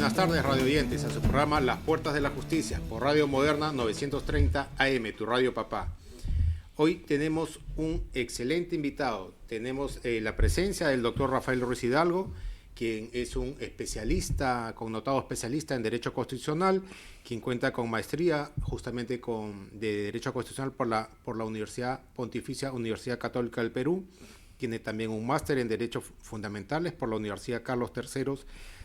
buenas tardes, radio oyentes, a su programa Las Puertas de la Justicia, por Radio Moderna 930 AM, tu radio papá. Hoy tenemos un excelente invitado. Tenemos la presencia del doctor Rafael Ruiz Hidalgo, quien es un especialista, connotado especialista en Derecho Constitucional, quien cuenta con maestría justamente de Derecho Constitucional por la Universidad Pontificia Universidad Católica del Perú. Tiene también un máster en Derechos Fundamentales por la Universidad Carlos III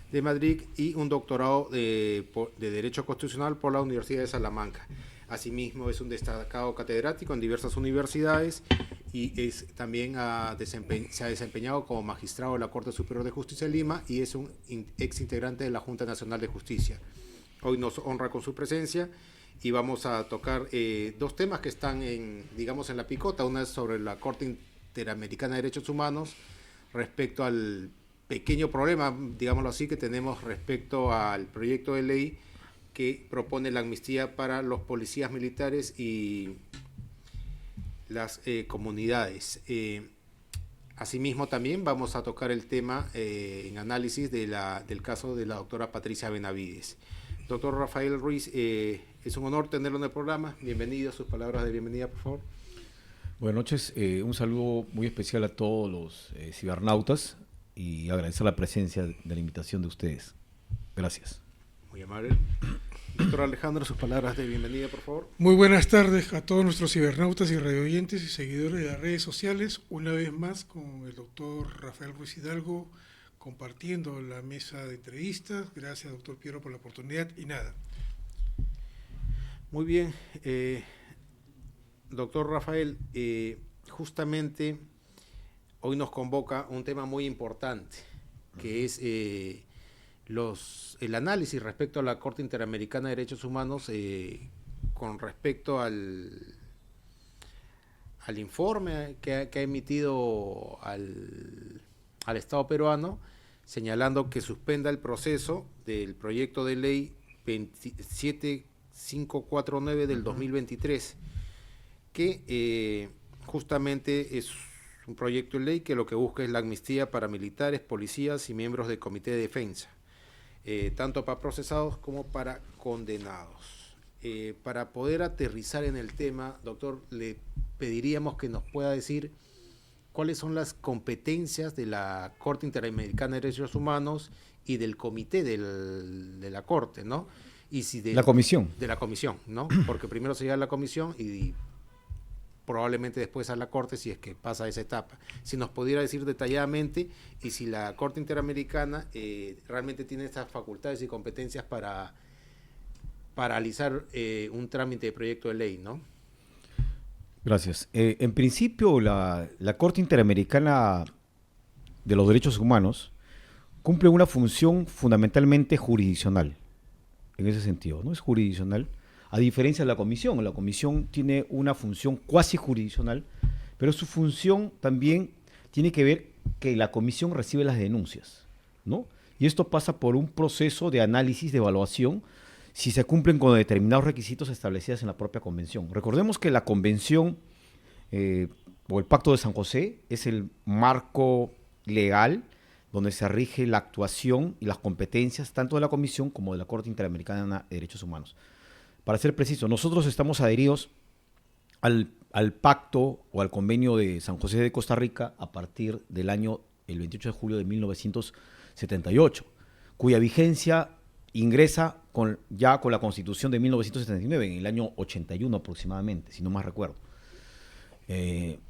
de Madrid y un doctorado de Derecho Constitucional por la Universidad de Salamanca. Asimismo, es un destacado catedrático en diversas universidades y también se ha desempeñado como magistrado de la Corte Superior de Justicia de Lima y es un ex integrante de la Junta Nacional de Justicia. Hoy nos honra con su presencia y vamos a tocar dos temas que están en la picota. Una es sobre la Corte Interamericana de Derechos Humanos respecto al pequeño problema, digámoslo así, que tenemos respecto al proyecto de ley que propone la amnistía para los policías militares y las comunidades. Asimismo, también vamos a tocar el tema en análisis del caso de la doctora Patricia Benavides. Doctor Rafael Ruiz, es un honor tenerlo en el programa. Bienvenido, sus palabras de bienvenida, por favor. Buenas noches, un saludo muy especial a todos los cibernautas y agradecer la presencia de la invitación de ustedes. Gracias. Muy amable. Doctor Alejandro, sus palabras de bienvenida, por favor. Muy buenas tardes a todos nuestros cibernautas y radioyentes y seguidores de las redes sociales. Una vez más con el doctor Rafael Ruiz Hidalgo compartiendo la mesa de entrevistas. Gracias, doctor Piero, por la oportunidad y nada. Muy bien. Doctor Rafael, justamente hoy nos convoca un tema muy importante, que es el análisis respecto a la Corte Interamericana de Derechos Humanos con respecto al informe que ha emitido al Estado peruano, señalando que suspenda el proceso del proyecto de ley 27549 del 2023, que justamente es un proyecto de ley que lo que busca es la amnistía para militares, policías y miembros del Comité de Defensa, tanto para procesados como para condenados. Para poder aterrizar en el tema, doctor, le pediríamos que nos pueda decir cuáles son las competencias de la Corte Interamericana de Derechos Humanos y del comité de la Corte, ¿no? Y si la comisión. De la comisión, ¿no? Porque primero se llega a la comisión y probablemente después a la Corte si es que pasa esa etapa. Si nos pudiera decir detalladamente y si la Corte Interamericana realmente tiene estas facultades y competencias para paralizar un trámite de proyecto de ley, ¿no? Gracias. En principio, la Corte Interamericana de los Derechos Humanos cumple una función fundamentalmente jurisdiccional, en ese sentido, ¿no? Es jurisdiccional. A diferencia de la comisión tiene una función cuasi jurisdiccional, pero su función también tiene que ver que la comisión recibe las denuncias, ¿no? Y esto pasa por un proceso de análisis, de evaluación, si se cumplen con determinados requisitos establecidos en la propia convención. Recordemos que la convención o el Pacto de San José es el marco legal donde se rige la actuación y las competencias tanto de la Comisión como de la Corte Interamericana de Derechos Humanos. Para ser preciso, nosotros estamos adheridos al pacto o al convenio de San José de Costa Rica a partir del el 28 de julio de 1978, cuya vigencia ingresa ya con la Constitución de 1979, en el año 81 aproximadamente, si no más recuerdo.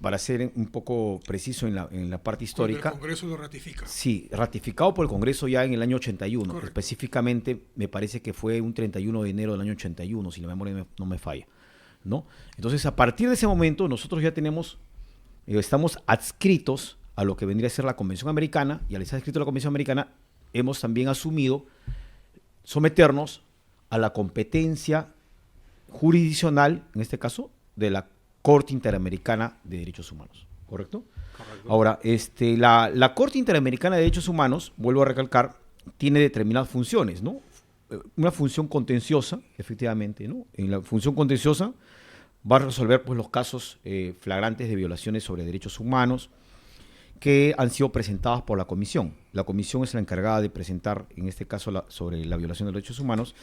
Para ser un poco preciso en la parte histórica. El Congreso lo ratifica. Sí, ratificado por el Congreso ya en el año 81. Correcto. Específicamente me parece que fue un 31 de enero del año 81, si la memoria no me falla, ¿no? Entonces, a partir de ese momento, nosotros ya estamos adscritos a lo que vendría a ser la Convención Americana, y al estar adscrito a la Convención Americana, hemos también asumido someternos a la competencia jurisdiccional, en este caso, de la Corte Interamericana de Derechos Humanos, ¿correcto? Correcto. Ahora, la Corte Interamericana de Derechos Humanos, vuelvo a recalcar, tiene determinadas funciones, ¿no? Una función contenciosa, efectivamente, ¿no? En la función contenciosa va a resolver pues, los casos flagrantes de violaciones sobre derechos humanos que han sido presentadas por la comisión. La comisión es la encargada de presentar, en este caso, sobre la violación de los derechos humanos,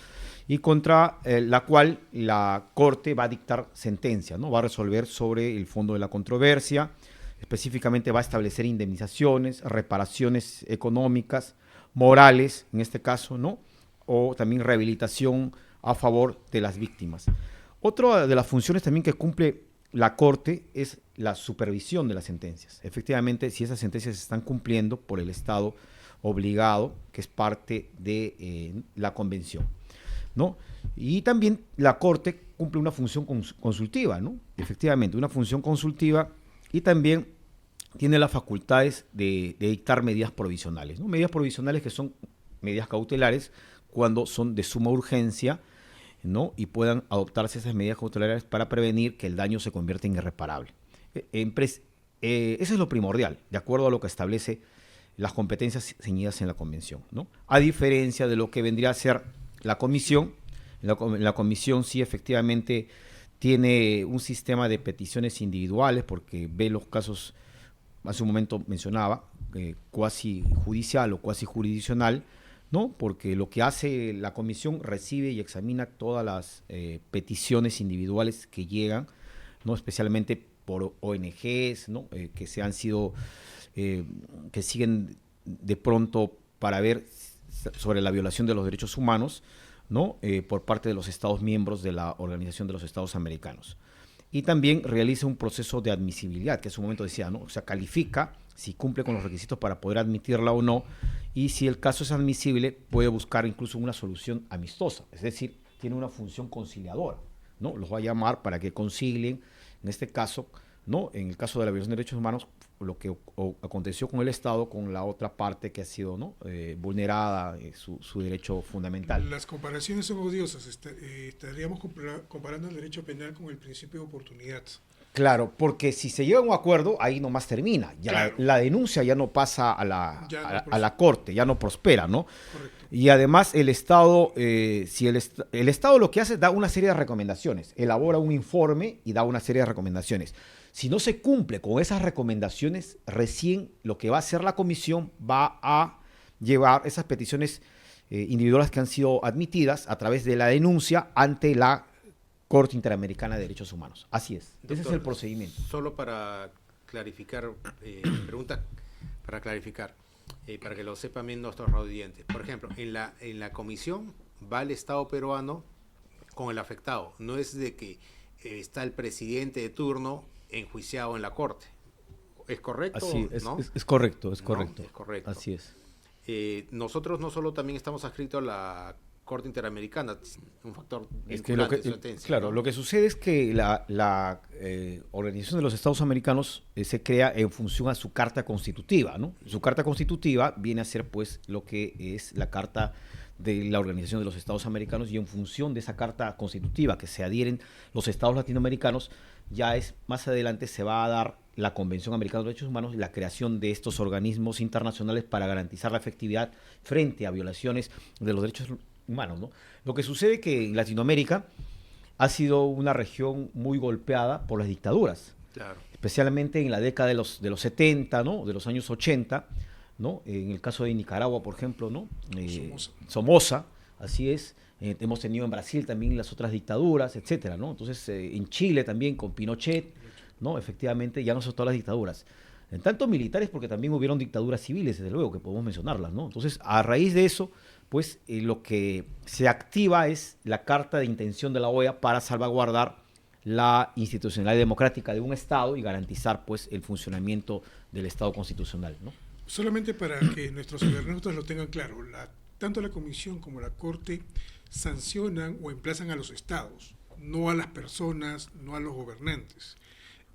y contra la cual la Corte va a dictar sentencia, ¿no? Va a resolver sobre el fondo de la controversia, específicamente va a establecer indemnizaciones, reparaciones económicas, morales, en este caso, ¿no? O también rehabilitación a favor de las víctimas. Otra de las funciones también que cumple la Corte es la supervisión de las sentencias. Efectivamente, si esas sentencias se están cumpliendo por el Estado obligado, que es parte de la Convención, ¿no? Y también la Corte cumple una función consultiva, ¿no? Efectivamente, una función consultiva, y también tiene las facultades de dictar medidas provisionales, ¿no? Medidas provisionales que son medidas cautelares cuando son de suma urgencia, ¿no? Y puedan adoptarse esas medidas cautelares para prevenir que el daño se convierta en irreparable. Eso es lo primordial, de acuerdo a lo que establece las competencias ceñidas en la Convención, ¿no? A diferencia de lo que vendría a ser la Comisión. La Comisión sí efectivamente tiene un sistema de peticiones individuales, porque ve los casos, hace un momento mencionaba, cuasi judicial o cuasi jurisdiccional, ¿no? Porque lo que hace la Comisión, recibe y examina todas las peticiones individuales que llegan, ¿no? Especialmente por ONGs, ¿no? Que se han sido, que siguen de pronto para ver sobre la violación de los derechos humanos, ¿no? Por parte de los Estados miembros de la Organización de los Estados Americanos. Y también realiza un proceso de admisibilidad, que en su momento decía, ¿no? O sea, califica si cumple con los requisitos para poder admitirla o no, y si el caso es admisible, puede buscar incluso una solución amistosa, es decir, tiene una función conciliadora, ¿no? Los va a llamar para que concilien, en este caso, ¿no? En el caso de la violación de derechos humanos, lo que aconteció con el Estado, con la otra parte que ha sido, ¿no? Vulnerada su derecho fundamental. Las comparaciones son odiosas. Estaríamos comparando el derecho penal con el principio de oportunidad. Claro, porque si se llega a un acuerdo, ahí nomás termina. Ya claro. La denuncia ya no pasa a la Corte, ya no prospera, ¿no? Correcto. Y además el Estado, si el Estado lo que hace, da una serie de recomendaciones, elabora un informe y da una serie de recomendaciones. Si no se cumple con esas recomendaciones, recién lo que va a hacer la Comisión va a llevar esas peticiones individuales que han sido admitidas a través de la denuncia ante la Corte Interamericana de Derechos Humanos. Así es. Doctor, ese es el procedimiento. Solo para clarificar, pregunta para clarificar, para que lo sepan bien nuestros audientes. Por ejemplo, en la comisión va el Estado peruano con el afectado. No es de que está el presidente de turno enjuiciado en la Corte. ¿Es correcto? Así es, ¿no? Es correcto, es ¿No? correcto. Es correcto. Así es. Nosotros no solo también estamos adscritos a la Corte Interamericana, un factor es que lo que, sentencia, claro, ¿no? Lo que sucede es que la Organización de los Estados Americanos se crea en función a su carta constitutiva, ¿no? Su carta constitutiva viene a ser, pues, lo que es la carta de la Organización de los Estados Americanos, y en función de esa carta constitutiva que se adhieren los estados latinoamericanos, ya es más adelante se va a dar la Convención Americana de Derechos Humanos y la creación de estos organismos internacionales para garantizar la efectividad frente a violaciones de los derechos humanos, ¿no? Lo que sucede es que en Latinoamérica ha sido una región muy golpeada por las dictaduras, claro, especialmente en la década de los 70, ¿no? De los años 80, ¿no? En el caso de Nicaragua, por ejemplo, ¿no? Somoza, así es. Hemos tenido en Brasil también las otras dictaduras, etcétera, ¿no? Entonces, en Chile también con Pinochet, ¿no? Efectivamente, ya no son todas las dictaduras. En tanto militares, porque también hubieron dictaduras civiles, desde luego, que podemos mencionarlas, ¿no? Entonces, a raíz de eso, pues lo que se activa es la carta de intención de la OEA para salvaguardar la institucionalidad democrática de un Estado y garantizar, pues, el funcionamiento del Estado constitucional, ¿no? Solamente para que nuestros cibernautas lo tengan claro, tanto la Comisión como la Corte sancionan o emplazan a los Estados, no a las personas, no a los gobernantes.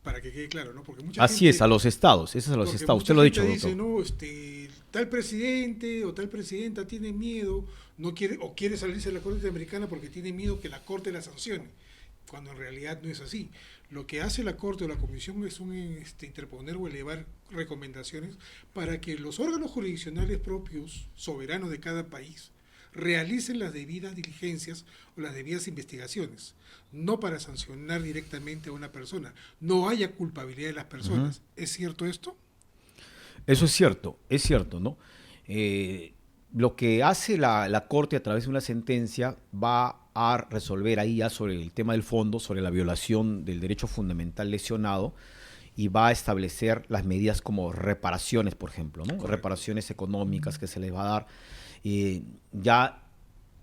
Para que quede claro, ¿no? Porque mucha Así gente, es, a los estados, eso es a los estados, usted lo ha dicho, dice, doctor. no, tal presidente o tal presidenta tiene miedo, no quiere o quiere salirse de la Corte Interamericana porque tiene miedo que la Corte la sancione, cuando en realidad no es así. Lo que hace la Corte o la Comisión es interponer o elevar recomendaciones para que los órganos jurisdiccionales propios, soberanos de cada país, realicen las debidas diligencias o las debidas investigaciones, no para sancionar directamente a una persona. No haya culpabilidad de las personas. ¿Es cierto esto? Eso es cierto, ¿no? Lo que hace la Corte a través de una sentencia va a resolver ahí ya sobre el tema del fondo, sobre la violación del derecho fundamental lesionado, y va a establecer las medidas como reparaciones, por ejemplo, ¿no? Correcto. Reparaciones económicas que se les va a dar, ya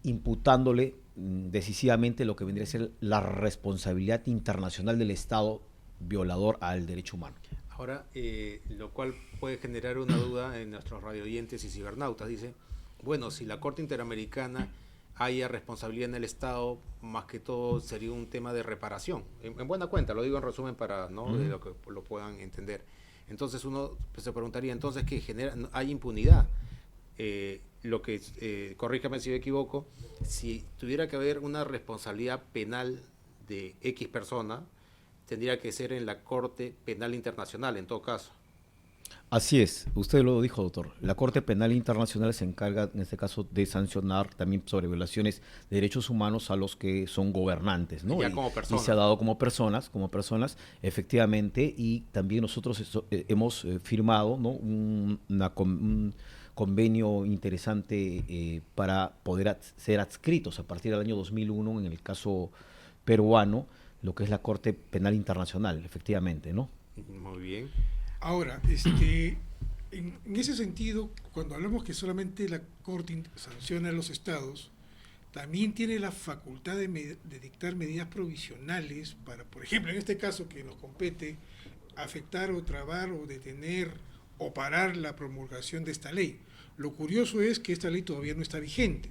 imputándole decisivamente lo que vendría a ser la responsabilidad internacional del Estado violador al derecho humano. Ahora, lo cual puede generar una duda en nuestros radioyentes y cibernautas. Dice, bueno, si la Corte Interamericana haya responsabilidad en el Estado, más que todo sería un tema de reparación. En buena cuenta, lo digo en resumen para de lo que lo puedan entender. Entonces uno se preguntaría, entonces, ¿qué genera? ¿Hay impunidad? Lo que, corríjame si me equivoco, si tuviera que haber una responsabilidad penal de X persona, tendría que ser en la Corte Penal Internacional, en todo caso. Así es, usted lo dijo, doctor. La Corte Penal Internacional se encarga, en este caso, de sancionar también sobre violaciones de derechos humanos a los que son gobernantes, ¿no? Ya como personas. Y se ha dado como personas, efectivamente, y también nosotros hemos firmado, ¿no? un convenio interesante para poder ser adscritos a partir del año 2001, en el caso peruano, lo que es la Corte Penal Internacional, efectivamente, ¿no? Muy bien. Ahora, en ese sentido, cuando hablamos que solamente la Corte sanciona a los estados, también tiene la facultad de dictar medidas provisionales para, por ejemplo, en este caso que nos compete, afectar o trabar o detener o parar la promulgación de esta ley. Lo curioso es que esta ley todavía no está vigente.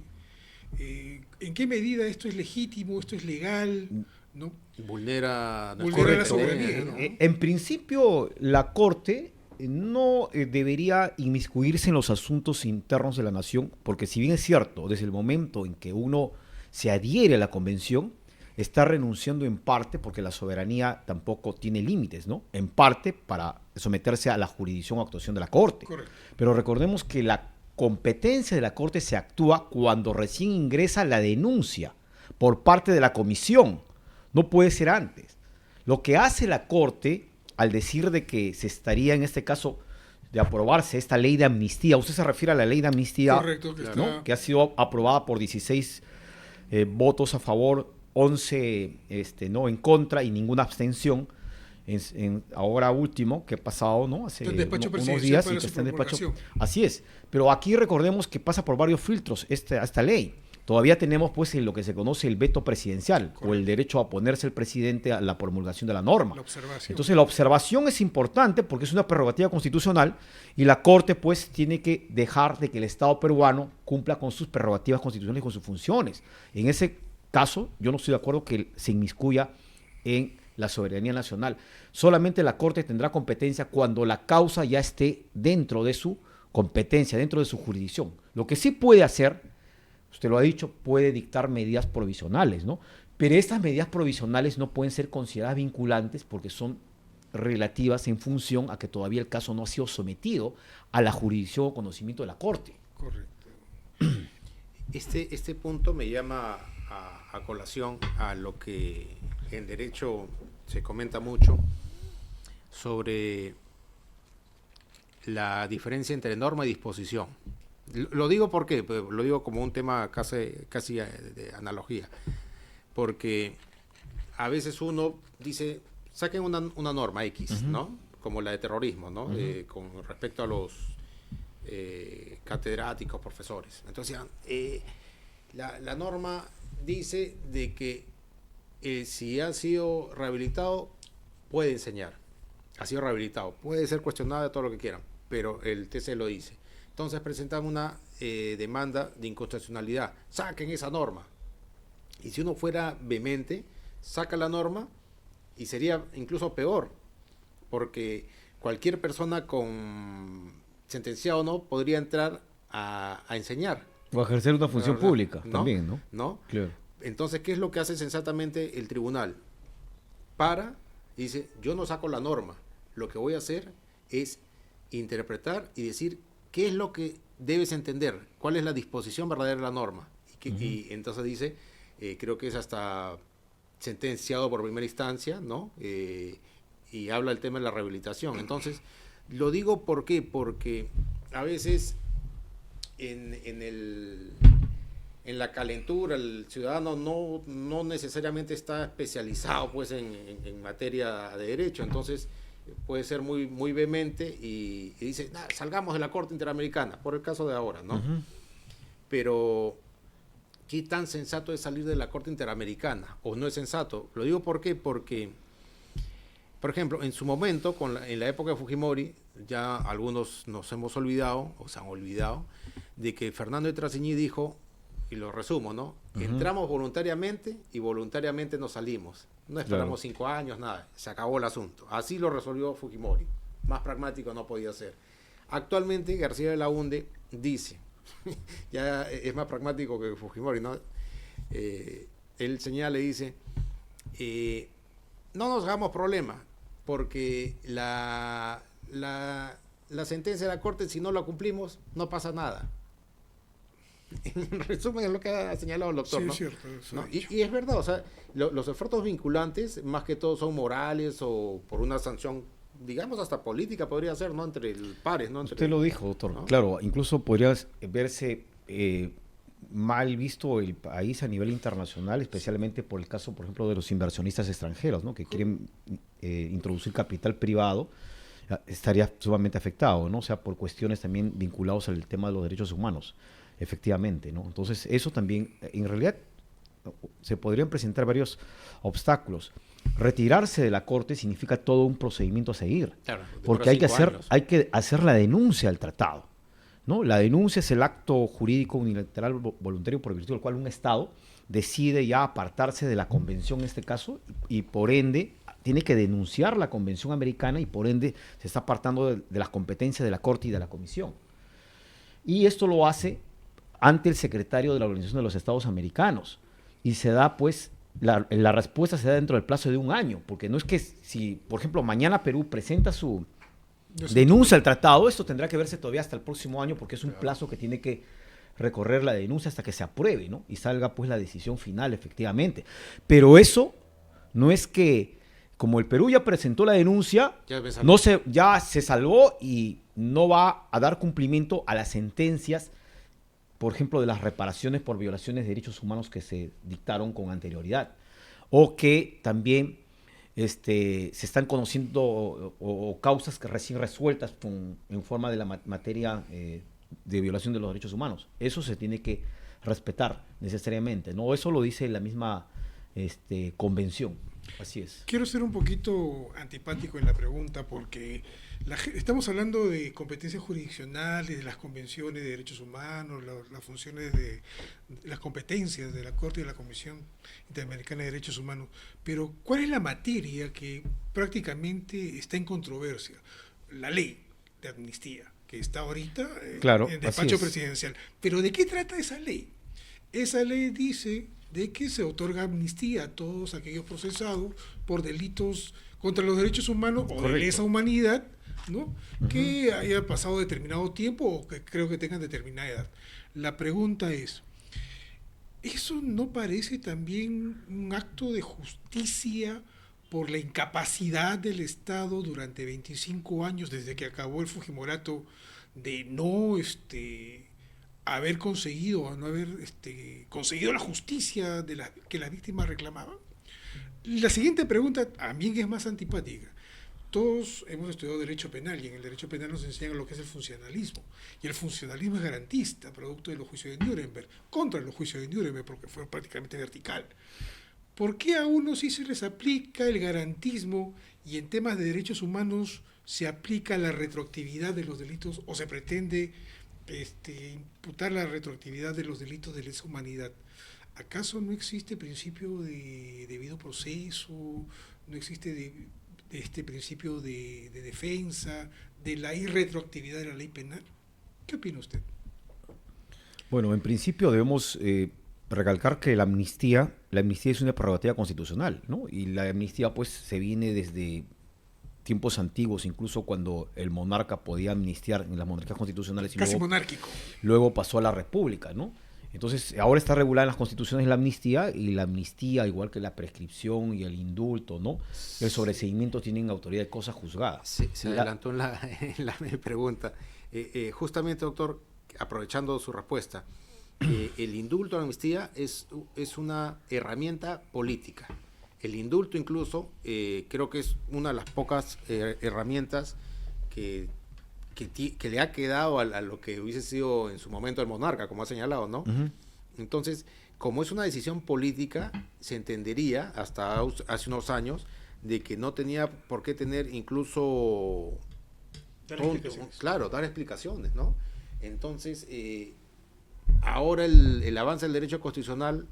¿En qué medida esto es legítimo, esto es legal? ¿No? Vulnera la soberanía, ¿no? En principio, la Corte no debería inmiscuirse en los asuntos internos de la nación, porque si bien es cierto, desde el momento en que uno se adhiere a la convención, está renunciando en parte, porque la soberanía tampoco tiene límites, ¿no? En parte para someterse a la jurisdicción o actuación de la Corte. Correcto. Pero recordemos que la competencia de la Corte se actúa cuando recién ingresa la denuncia por parte de la Comisión. No puede ser antes. Lo que hace la Corte al decir de que se estaría, en este caso, de aprobarse esta ley de amnistía, usted se refiere a la ley de amnistía, Correcto, que ¿no? está... Que ha sido aprobada por 16 votos a favor, 11 ¿no? en contra y ninguna abstención. Ahora último, que ha pasado, ¿no? Hace unos días y que está en despacho. Así es. Pero aquí recordemos que pasa por varios filtros esta ley. Todavía tenemos pues lo que se conoce el veto presidencial. Correcto. O el derecho a oponerse el presidente a la promulgación de la norma. La observación. Entonces la observación es importante porque es una prerrogativa constitucional y la Corte pues tiene que dejar de que el Estado peruano cumpla con sus prerrogativas constitucionales y con sus funciones. En ese caso yo no estoy de acuerdo que se inmiscuya en la soberanía nacional. Solamente la Corte tendrá competencia cuando la causa ya esté dentro de su competencia, dentro de su jurisdicción. Lo que sí puede hacer, usted lo ha dicho, puede dictar medidas provisionales, ¿no? Pero estas medidas provisionales no pueden ser consideradas vinculantes porque son relativas en función a que todavía el caso no ha sido sometido a la jurisdicción o conocimiento de la Corte. Correcto. Este punto me llama a colación a lo que en derecho se comenta mucho sobre la diferencia entre norma y disposición. Lo digo porque lo digo como un tema casi de analogía, porque a veces uno dice, saquen una norma X, ¿no? Como la de terrorismo, ¿no? Con respecto a los catedráticos, profesores. Entonces, la norma dice de que si ha sido rehabilitado, puede enseñar. Ha sido rehabilitado. Puede ser cuestionado de todo lo que quieran, pero el TC lo dice. Entonces presentan una demanda de inconstitucionalidad. Saquen esa norma. Y si uno fuera vehemente, saca la norma y sería incluso peor, porque cualquier persona con sentenciado o no podría entrar a enseñar. O ejercer una función pública, ¿no? También, ¿no? ¿No? Claro. Entonces, ¿qué es lo que hace sensatamente el tribunal? Dice, yo no saco la norma. Lo que voy a hacer es interpretar y decir qué es lo que debes entender, cuál es la disposición verdadera de la norma. Y entonces dice, creo que es hasta sentenciado por primera instancia, ¿no? Y habla el tema de la rehabilitación. Entonces, Lo digo ¿por qué? Porque a veces en la calentura el ciudadano no necesariamente está especializado pues en materia de derecho, entonces puede ser muy vehemente y dice, nah, salgamos de la Corte Interamericana, por el caso de ahora, ¿no? Ujú. Pero ¿qué tan sensato es salir de la Corte Interamericana? ¿O no es sensato? Lo digo ¿por qué? Porque, por ejemplo, en su momento, en la época de Fujimori, ya algunos nos hemos olvidado, o se han olvidado, de que Fernando de Trasigny dijo, y lo resumo, ¿no? Entramos voluntariamente y voluntariamente nos salimos. No esperamos 5 años, nada. Se acabó el asunto. Así lo resolvió Fujimori. Más pragmático no podía ser. Actualmente García de la Hunde dice, ya es más pragmático que Fujimori, ¿no? Él señala y dice, no nos hagamos problema, porque la sentencia de la Corte, si no la cumplimos, no pasa nada. En resumen, es lo que ha señalado el doctor, Sí, ¿no? es cierto. ¿No? Y es verdad, o sea, los efectos vinculantes, más que todo, son morales o por una sanción, digamos, hasta política podría ser, ¿no? Entre pares, ¿no? Usted lo dijo, doctor. ¿no? Claro, incluso podría verse mal visto el país a nivel internacional, especialmente por el caso, por ejemplo, de los inversionistas extranjeros, ¿no? Que quieren introducir capital privado, estaría sumamente afectado, ¿no? O sea, por cuestiones también vinculadas al tema de los derechos humanos, efectivamente, ¿no? Entonces, eso también, en realidad, se podrían presentar varios obstáculos. Retirarse de la Corte significa todo un procedimiento a seguir, Claro, porque hay que 5 años. hacer la denuncia al tratado, ¿no? La denuncia es el acto jurídico unilateral voluntario por virtud del cual un Estado decide ya apartarse de la Convención en este caso y por ende tiene que denunciar la Convención Americana y por ende se está apartando de las competencias de la Corte y de la Comisión. Y esto lo hace ante el secretario de la Organización de los Estados Americanos y se da pues la respuesta se da dentro del plazo de 1 año, porque no es que si, por ejemplo, mañana Perú presenta su denuncia al tratado, esto tendrá que verse todavía hasta el próximo año, porque es un plazo que tiene que recorrer la denuncia hasta que se apruebe, ¿no? Y salga pues la decisión final, efectivamente. Pero eso no es que, como el Perú ya presentó la denuncia, ya se salvó y no va a dar cumplimiento a las sentencias, por ejemplo, de las reparaciones por violaciones de derechos humanos que se dictaron con anterioridad, o que también se están conociendo o causas que recién resueltas en forma de la materia de violación de los derechos humanos. Eso se tiene que respetar necesariamente, ¿no? Eso lo dice la misma convención. Así es. Quiero ser un poquito antipático en la pregunta porque estamos hablando de competencias jurisdiccionales, de las convenciones de derechos humanos, las funciones de las competencias de la Corte y de la Comisión Interamericana de Derechos Humanos, pero ¿cuál es la materia que prácticamente está en controversia? La ley de amnistía, que está ahorita claro, en despacho presidencial. Pero ¿de qué trata esa ley? Esa ley dice de que se otorga amnistía a todos aquellos procesados por delitos contra los derechos humanos o de lesa humanidad, ¿no? Que haya pasado determinado tiempo o que creo que tengan determinada edad. La pregunta es, ¿eso no parece también un acto de justicia por la incapacidad del Estado durante 25 años, desde que acabó el Fujimorato, de no haber conseguido o no haber conseguido la justicia que las víctimas reclamaban? La siguiente pregunta también es más antipática. Todos hemos estudiado derecho penal y en el derecho penal nos enseñan lo que es el funcionalismo. Y el funcionalismo es garantista, producto de los juicios de Nuremberg, contra los juicios de Nuremberg, porque fue prácticamente vertical. ¿Por qué a unos sí se les aplica el garantismo y en temas de derechos humanos se aplica la retroactividad de los delitos o se pretende imputar la retroactividad de los delitos de lesa humanidad? ¿Acaso no existe principio de debido proceso? ¿No existe este principio de defensa, de la irretroactividad de la ley penal? ¿Qué opina usted? Bueno, en principio debemos recalcar que la amnistía es una prerrogativa constitucional, ¿no? Y la amnistía pues se viene desde tiempos antiguos, incluso cuando el monarca podía amnistiar en las monarquías constitucionales. Y casi monárquico. Luego pasó a la república, ¿no? Entonces, ahora está regulada en las constituciones la amnistía, y la amnistía, igual que la prescripción y el indulto, ¿no? El sobreseimiento tienen autoridad de cosas juzgadas. Se adelantó en la pregunta. Justamente, doctor, aprovechando su respuesta, el indulto a la amnistía es una herramienta política. El indulto incluso creo que es una de las pocas herramientas que le ha quedado a lo que hubiese sido en su momento el monarca, como ha señalado, ¿no? Uh-huh. Entonces, como es una decisión política, se entendería hasta hace unos años de que no tenía por qué tener incluso dar explicaciones, ¿no? Entonces, ahora el avance del derecho constitucional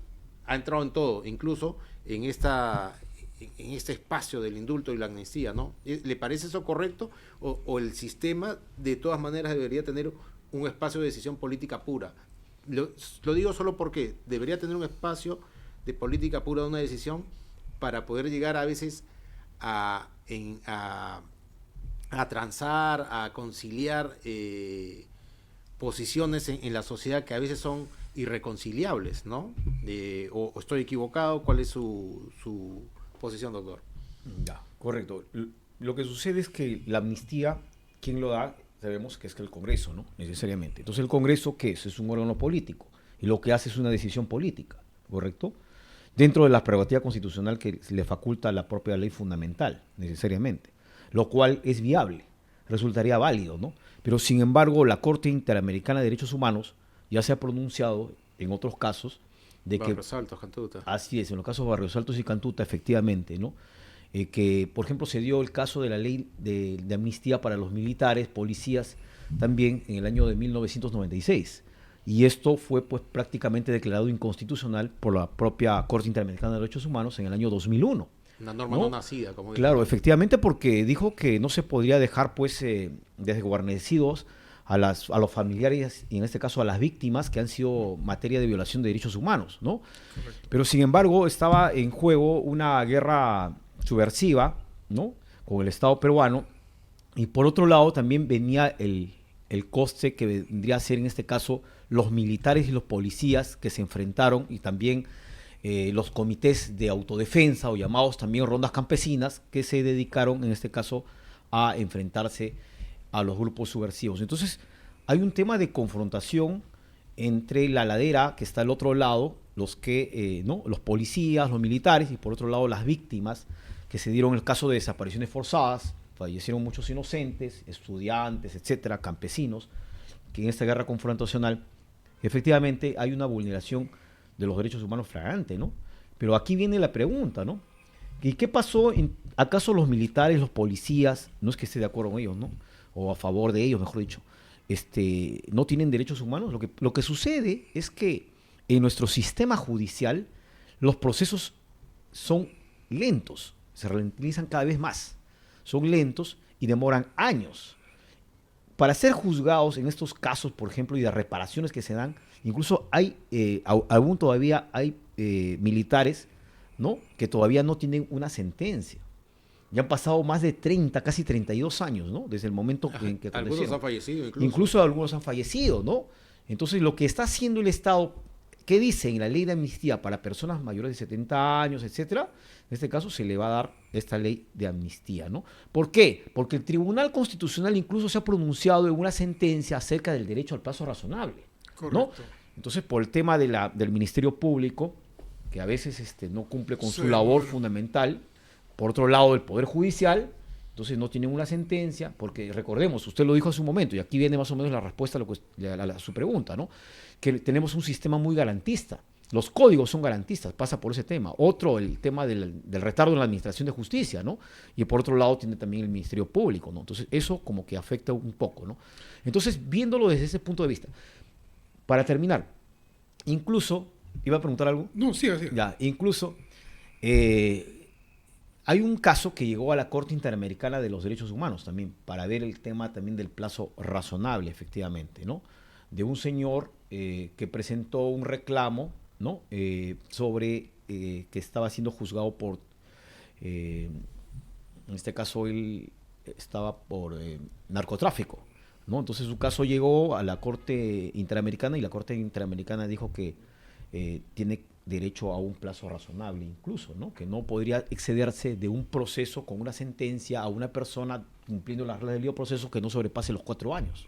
ha entrado en todo, incluso en este espacio del indulto y la amnistía, ¿no? ¿Le parece eso correcto? ¿O el sistema de todas maneras debería tener un espacio de decisión política pura? Lo digo solo porque debería tener un espacio de política pura de una decisión para poder llegar a veces a transar, a conciliar posiciones en la sociedad que a veces son irreconciliables, ¿no? O estoy equivocado, ¿cuál es su posición, doctor? Ya, correcto. Lo que sucede es que la amnistía, ¿quién lo da? Sabemos que es que el Congreso, ¿no? Necesariamente. Entonces, ¿el Congreso qué es? Es un órgano político, y lo que hace es una decisión política, ¿correcto? Dentro de la prerrogativa constitucional que le faculta la propia ley fundamental, necesariamente, lo cual es viable, resultaría válido, ¿no? Pero, sin embargo, la Corte Interamericana de Derechos Humanos ya se ha pronunciado en otros casos de Barrios Altos, Cantuta. Así es, en los casos de Barrios Altos y Cantuta, efectivamente, ¿no? Que, por ejemplo, se dio el caso de la ley de amnistía para los militares, policías, también en el año de 1996. Y esto fue, pues, prácticamente declarado inconstitucional por la propia Corte Interamericana de Derechos Humanos en el año 2001. Una norma no nacida, como Claro, dijo. efectivamente, porque dijo que no se podría dejar, pues, desguarnecidos a los familiares, y en este caso a las víctimas que han sido materia de violación de derechos humanos, ¿no? Correcto. Pero, sin embargo, estaba en juego una guerra subversiva, ¿no?, con el Estado peruano, y por otro lado también venía el coste que vendría a ser, en este caso, los militares y los policías que se enfrentaron, y también los comités de autodefensa, o llamados también rondas campesinas, que se dedicaron, en este caso, a enfrentarse a los grupos subversivos. Entonces, hay un tema de confrontación entre la ladera, que está al otro lado, los policías, los militares, y por otro lado las víctimas, que se dieron el caso de desapariciones forzadas, fallecieron muchos inocentes, estudiantes, etcétera, campesinos, que en esta guerra confrontacional efectivamente hay una vulneración de los derechos humanos flagrante, ¿no? Pero aquí viene la pregunta, ¿no? ¿Y qué pasó? ¿Acaso los militares, los policías, no es que esté de acuerdo con ellos, ¿no?, o a favor de ellos, mejor dicho, no tienen derechos humanos? Lo que sucede es que en nuestro sistema judicial los procesos son lentos, se ralentizan cada vez más, son lentos y demoran años. Para ser juzgados en estos casos, por ejemplo, y de reparaciones que se dan, incluso aún todavía hay militares, ¿no?, que todavía no tienen una sentencia. Ya han pasado más de 30, casi 32 años, ¿no?, desde el momento en que algunos han fallecido incluso. Incluso algunos han fallecido, ¿no? Entonces, lo que está haciendo el Estado, ¿qué dice en la ley de amnistía para personas mayores de 70 años, etcétera? En este caso se le va a dar esta ley de amnistía, ¿no? ¿Por qué? Porque el Tribunal Constitucional incluso se ha pronunciado en una sentencia acerca del derecho al plazo razonable, ¿no? Correcto. Entonces, por el tema del Ministerio Público, que a veces no cumple con su labor fundamental, por otro lado, el Poder Judicial, entonces no tienen una sentencia, porque recordemos, usted lo dijo hace un momento, y aquí viene más o menos la respuesta a su pregunta, ¿no?, que tenemos un sistema muy garantista. Los códigos son garantistas, pasa por ese tema. Otro, el tema del retardo en la administración de justicia, ¿no? Y por otro lado tiene también el Ministerio Público, ¿no? Entonces eso como que afecta un poco, ¿no? Entonces, viéndolo desde ese punto de vista, para terminar, incluso, ¿iba a preguntar algo? No, siga. Ya, incluso hay un caso que llegó a la Corte Interamericana de los Derechos Humanos también, para ver el tema también del plazo razonable, efectivamente, ¿no? De un señor que presentó un reclamo, ¿no?, sobre que estaba siendo juzgado por, en este caso él estaba por narcotráfico, ¿no? Entonces su caso llegó a la Corte Interamericana y la Corte Interamericana dijo que tiene derecho a un plazo razonable incluso, ¿no? Que no podría excederse de un proceso con una sentencia a una persona cumpliendo las reglas del debido proceso que no sobrepase los 4 años.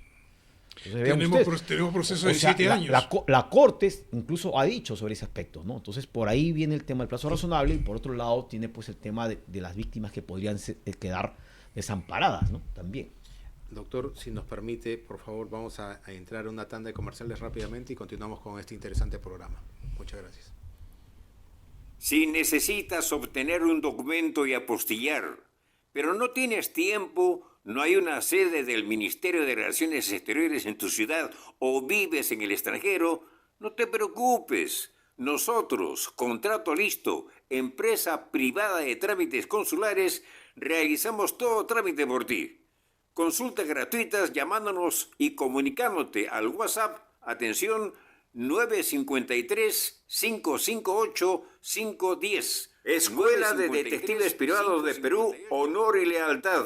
Entonces, tenemos procesos o de sea, 7 años. La Corte incluso ha dicho sobre ese aspecto, ¿no? Entonces, por ahí viene el tema del plazo razonable y por otro lado tiene pues el tema de las víctimas que podrían quedar desamparadas, ¿no? También. Doctor, si nos permite, por favor, vamos a entrar a una tanda de comerciales rápidamente y continuamos con este interesante programa. Muchas gracias. Si necesitas obtener un documento y apostillar, pero no tienes tiempo, no hay una sede del Ministerio de Relaciones Exteriores en tu ciudad o vives en el extranjero, no te preocupes. Nosotros, Contrato Listo, empresa privada de trámites consulares, realizamos todo trámite por ti. Consultas gratuitas llamándonos y comunicándote al WhatsApp, atención, 953-558-510. Escuela de Detectives Privados de Perú, Honor y Lealtad.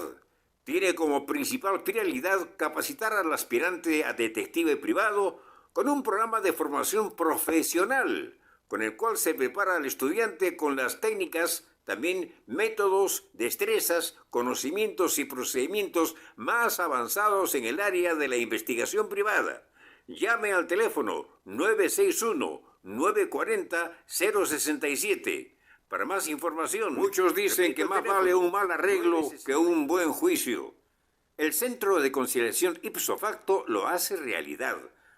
Tiene como principal finalidad capacitar al aspirante a detective privado con un programa de formación profesional, con el cual se prepara al estudiante con las técnicas, también métodos, destrezas, conocimientos y procedimientos más avanzados en el área de la investigación privada. Llame al teléfono 961-940-067. Para más información, muchos dicen que más vale un mal arreglo que un buen juicio. El Centro de Conciliación Ipso Facto lo hace realidad.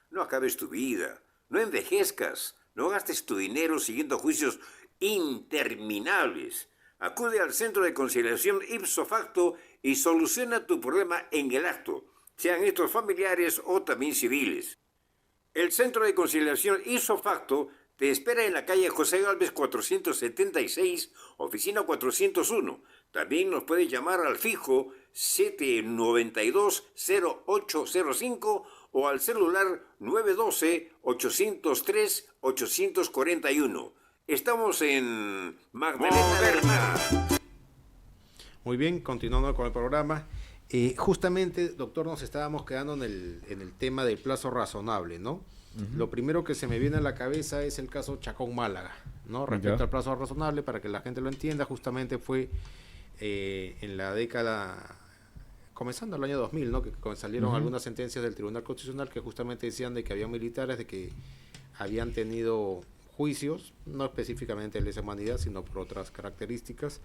No acabes tu vida, no envejezcas, no gastes tu dinero siguiendo juicios interminables. Acude al Centro de Conciliación Ipso Facto y soluciona tu problema en el acto, sean estos familiares o también civiles. El Centro de Conciliación Ipso Facto te espera en la calle José Gálvez 476, oficina 401. También nos puedes llamar al fijo 792-0805 o al celular 912-803-841. Estamos en Magdalena. Muy bien, continuando con el programa. Justamente, doctor, nos estábamos quedando en el tema del plazo razonable, ¿no? Lo primero que se me viene a la cabeza es el caso Chacón Málaga, ¿no? Respecto al plazo razonable, para que la gente lo entienda, justamente fue en la década, comenzando el año 2000, ¿no? Que salieron algunas sentencias del Tribunal Constitucional que justamente decían de que había militares de que habían tenido juicios, no específicamente de lesa humanidad, sino por otras características,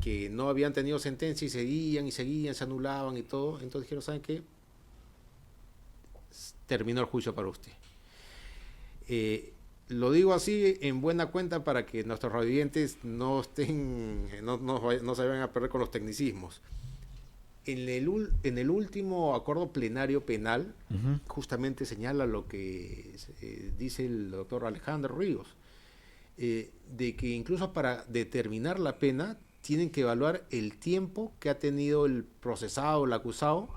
que no habían tenido sentencia y seguían, se anulaban y todo. Entonces dijeron, ¿saben qué? Terminó el juicio para usted. Lo digo así en buena cuenta para que nuestros radioyentes no se vayan a perder con los tecnicismos. En el último acuerdo plenario penal, justamente señala lo que dice el doctor Alejandro Ríos, de que incluso para determinar la pena tienen que evaluar el tiempo que ha tenido el procesado o el acusado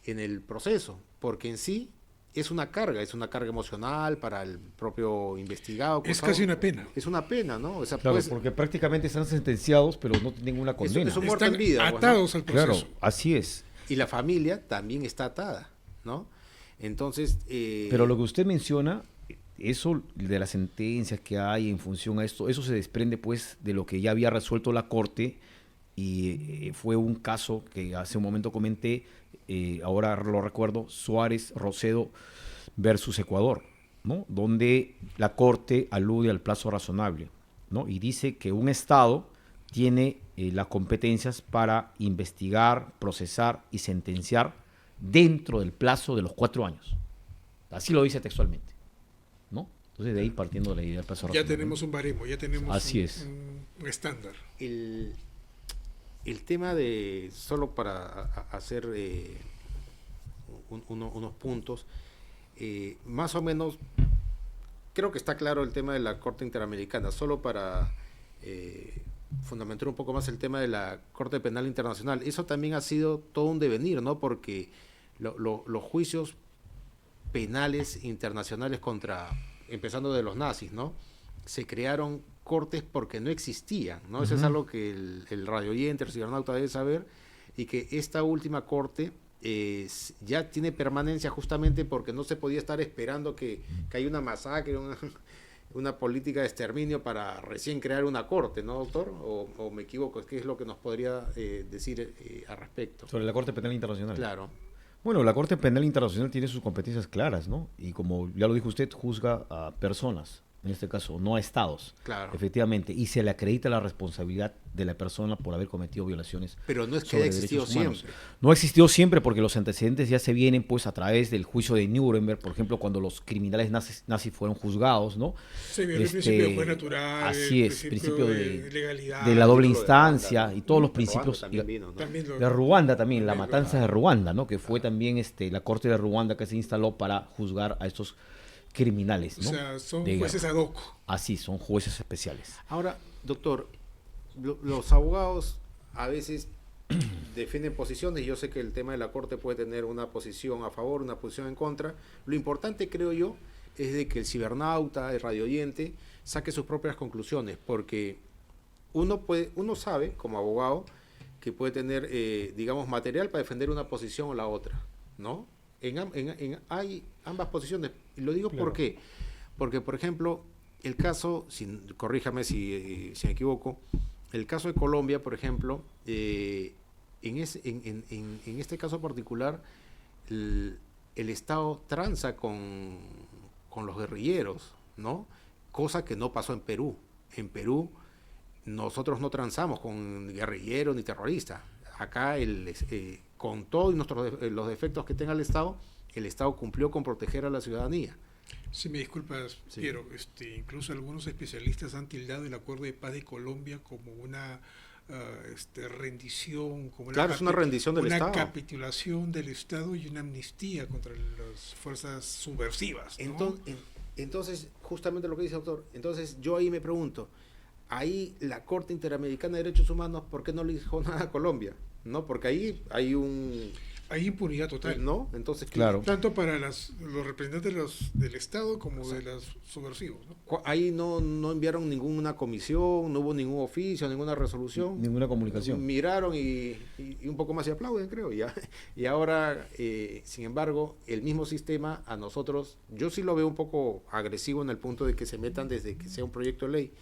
en el proceso, porque en sí es una carga emocional para el propio investigado. Acusado. Es casi una pena. Es una pena, ¿no? O sea, claro, pues, porque prácticamente están sentenciados, pero no tienen una condena. Es un muerte en vida. Atados al proceso. Claro, así es. Y la familia también está atada, ¿no? Entonces... Pero lo que usted menciona, eso de las sentencias que hay en función a esto, eso se desprende pues de lo que ya había resuelto la Corte y fue un caso que hace un momento comenté, ahora lo recuerdo, Suárez Rocedo versus Ecuador, ¿no? Donde la Corte alude al plazo razonable, ¿no? Y dice que un Estado tiene las competencias para investigar, procesar y sentenciar dentro del plazo de los 4 años. Así lo dice textualmente, ¿no? Entonces de ahí partiendo de la idea del plazo razonable. Ya tenemos un baremo, ya tenemos un estándar. El tema de, solo para hacer unos puntos, más o menos, creo que está claro el tema de la Corte Interamericana, solo para fundamentar un poco más el tema de la Corte Penal Internacional. Eso también ha sido todo un devenir, ¿no? Porque los juicios penales internacionales empezando de los nazis, ¿no? Se crearon cortes porque no existían, ¿no? Eso es algo que el radioyente, el cibernauta debe saber, y que esta última corte ya tiene permanencia justamente porque no se podía estar esperando que haya una masacre, una política de exterminio para recién crear una corte, ¿no, doctor? ¿O me equivoco? ¿Qué es lo que nos podría decir al respecto? Sobre la Corte Penal Internacional. Claro. Bueno, la Corte Penal Internacional tiene sus competencias claras, ¿no? Y como ya lo dijo usted, juzga a personas, en este caso, no a estados. Claro. Efectivamente, y se le acredita la responsabilidad de la persona por haber cometido violaciones. Pero no es que sobre haya existido derechos humanos. siempre. No ha existido siempre porque los antecedentes ya se vienen pues a través del juicio de Nuremberg, por ejemplo, cuando los criminales nazis fueron juzgados, ¿no? Se viene el principio de juez natural, así el es, principio de legalidad. de la doble Lo de instancia Ruanda, y todos los de principios. Ruanda también vino, ¿no? También lo- De Ruanda también, la También, matanza de Ruanda, ¿no? Que fue también la corte de Ruanda que se instaló para juzgar a estos criminales, O ¿no? sea, son De jueces guerra. ad hoc. Así, son jueces especiales. Ahora, doctor, los abogados a veces defienden posiciones. Yo sé que el tema de la corte puede tener una posición a favor, una posición en contra. Lo importante, creo yo, es de que el cibernauta, el radioyente, saque sus propias conclusiones, porque uno sabe, como abogado, que puede tener, digamos, material para defender una posición o la otra, ¿no? Hay ambas posiciones. Y lo digo Claro. ¿por qué? Porque, por ejemplo, el caso, corríjame si me equivoco, el caso de Colombia, por ejemplo, en este caso particular, el Estado tranza con los guerrilleros, ¿no? Cosa que no pasó en Perú. En Perú nosotros no transamos con guerrilleros ni terroristas. Acá, con todos los defectos que tenga el Estado cumplió con proteger a la ciudadanía. Si me disculpas, Sí. Piero, incluso algunos especialistas han tildado el acuerdo de paz de Colombia como una rendición, como Claro, es una rendición del Estado. Una capitulación del Estado y una amnistía contra las fuerzas subversivas, ¿no? Entonces, justamente lo que dice el doctor, entonces yo ahí me pregunto, ahí la Corte Interamericana de Derechos Humanos, ¿por qué no le dijo nada a Colombia? ¿No? Porque ahí hay Hay impunidad total. ¿no? Entonces, Claro. Tanto para los representantes del Estado como de los subversivos, ¿no? Ahí no enviaron ninguna comisión, no hubo ningún oficio, ninguna resolución. Ninguna comunicación. Miraron y un poco más se aplauden, creo. Ya. Y ahora, sin embargo, el mismo sistema a nosotros, yo sí lo veo un poco agresivo en el punto de que se metan desde que sea un proyecto de ley.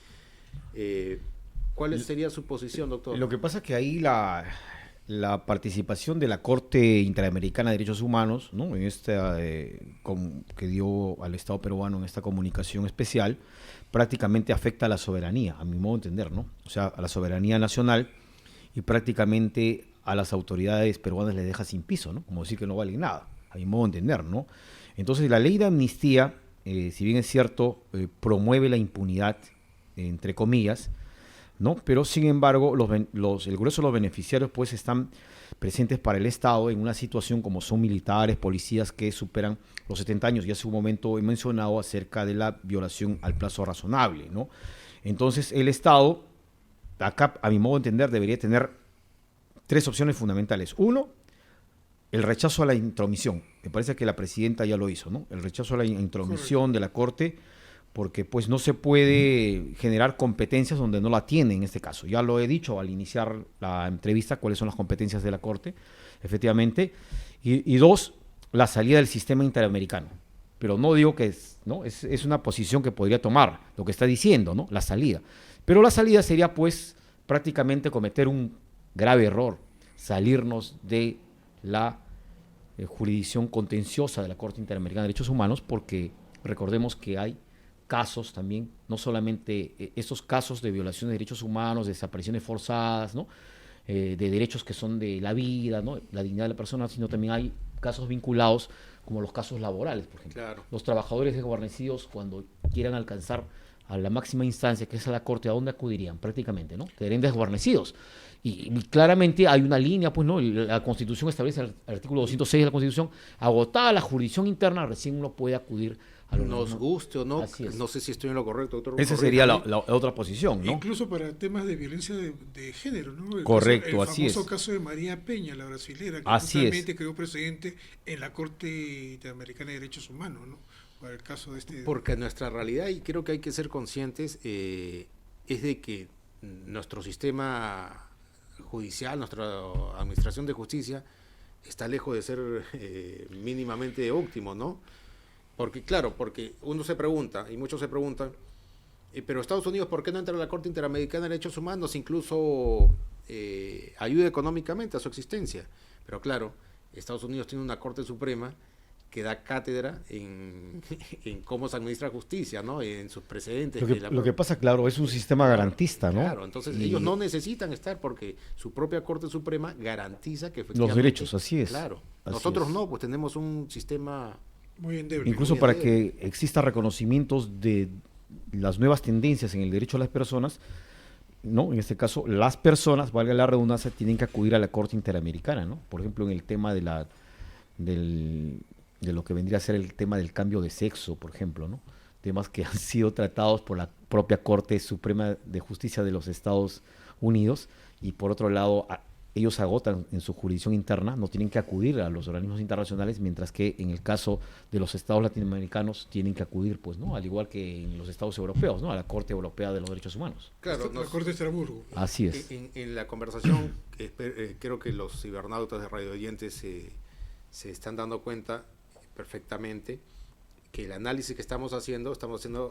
¿Cuál sería su posición, doctor? Lo que pasa es que ahí la participación de la Corte Interamericana de Derechos Humanos, ¿no? En esta que dio al Estado peruano en esta comunicación especial, prácticamente afecta a la soberanía, a mi modo de entender, ¿no? O sea, a la soberanía nacional, y prácticamente a las autoridades peruanas les deja sin piso, ¿no? Como decir que no valen nada, a mi modo de entender, ¿no? Entonces, la ley de amnistía, si bien es cierto, promueve la impunidad, entre comillas, ¿no? Pero sin embargo, el grueso de los beneficiarios pues están presentes para el Estado en una situación como son militares, policías que superan los 70 años. Y hace un momento he mencionado acerca de la violación al plazo razonable, ¿no? Entonces, el Estado, acá, a mi modo de entender, debería tener tres opciones fundamentales. Uno, el rechazo a la intromisión. Me parece que la presidenta ya lo hizo, ¿no? El rechazo a la intromisión de la Corte, porque pues no se puede generar competencias donde no la tiene en este caso. Ya lo he dicho al iniciar la entrevista, cuáles son las competencias de la Corte, efectivamente. Y dos, la salida del sistema interamericano. Pero no digo que es una posición que podría tomar, lo que está diciendo, ¿no? La salida. Pero la salida sería pues prácticamente cometer un grave error, salirnos de la jurisdicción contenciosa de la Corte Interamericana de Derechos Humanos, porque recordemos que hay casos también, no solamente estos casos de violación de derechos humanos, de desapariciones forzadas, ¿no? De derechos que son de la vida, ¿no? La dignidad de la persona, sino también hay casos vinculados como los casos laborales, por ejemplo. Claro. Los trabajadores desguarnecidos, cuando quieran alcanzar a la máxima instancia, que es a la Corte, ¿a dónde acudirían? Prácticamente, ¿no? Quedarían desguarnecidos. Y claramente hay una línea, pues, ¿no? La Constitución establece, el artículo 206 de la Constitución, agotada la jurisdicción interna, recién uno puede acudir a los Nos guste o no, Así es. no sé si estoy en lo correcto, doctor. Esa sería la otra posición, ¿no? Incluso para temas de violencia de género, ¿no? Correcto, así El es. famoso caso de María Peña, la brasilera, que Así justamente quedó precedente en la Corte Interamericana de Derechos Humanos, ¿no? Para el caso de Porque nuestra realidad, y creo que hay que ser conscientes, es de que nuestro sistema judicial, nuestra administración de justicia, está lejos de ser mínimamente óptimo, ¿no? Porque, claro, porque uno se pregunta, y muchos se preguntan, pero Estados Unidos, ¿por qué no entra a la Corte Interamericana de Derechos Humanos? Incluso ayuda económicamente a su existencia. Pero claro, Estados Unidos tiene una Corte Suprema que da cátedra en cómo se administra justicia, ¿no? En sus precedentes. Lo que pasa, claro, es un sistema garantista, ¿no? Claro, entonces ellos no necesitan estar porque su propia Corte Suprema garantiza que efectivamente... Los derechos, así es. Claro. Así Nosotros es. no, pues tenemos un sistema... Muy endeble. Incluso Muy para endeble. que exista reconocimientos de las nuevas tendencias en el derecho a las personas, ¿no? En este caso, las personas, valga la redundancia, tienen que acudir a la Corte Interamericana, ¿no? Por ejemplo, en el tema de lo que vendría a ser el tema del cambio de sexo, por ejemplo, ¿no? Temas que han sido tratados por la propia Corte Suprema de Justicia de los Estados Unidos, y por otro lado, ellos agotan en su jurisdicción interna, no tienen que acudir a los organismos internacionales, mientras que en el caso de los estados latinoamericanos tienen que acudir, pues, ¿no? Al igual que en los estados europeos, ¿no? A la Corte Europea de los Derechos Humanos. Claro, La Corte de Estrasburgo. Así es. En la conversación, creo que los cibernautas de Radio Oyentes se están dando cuenta perfectamente que el análisis que estamos haciendo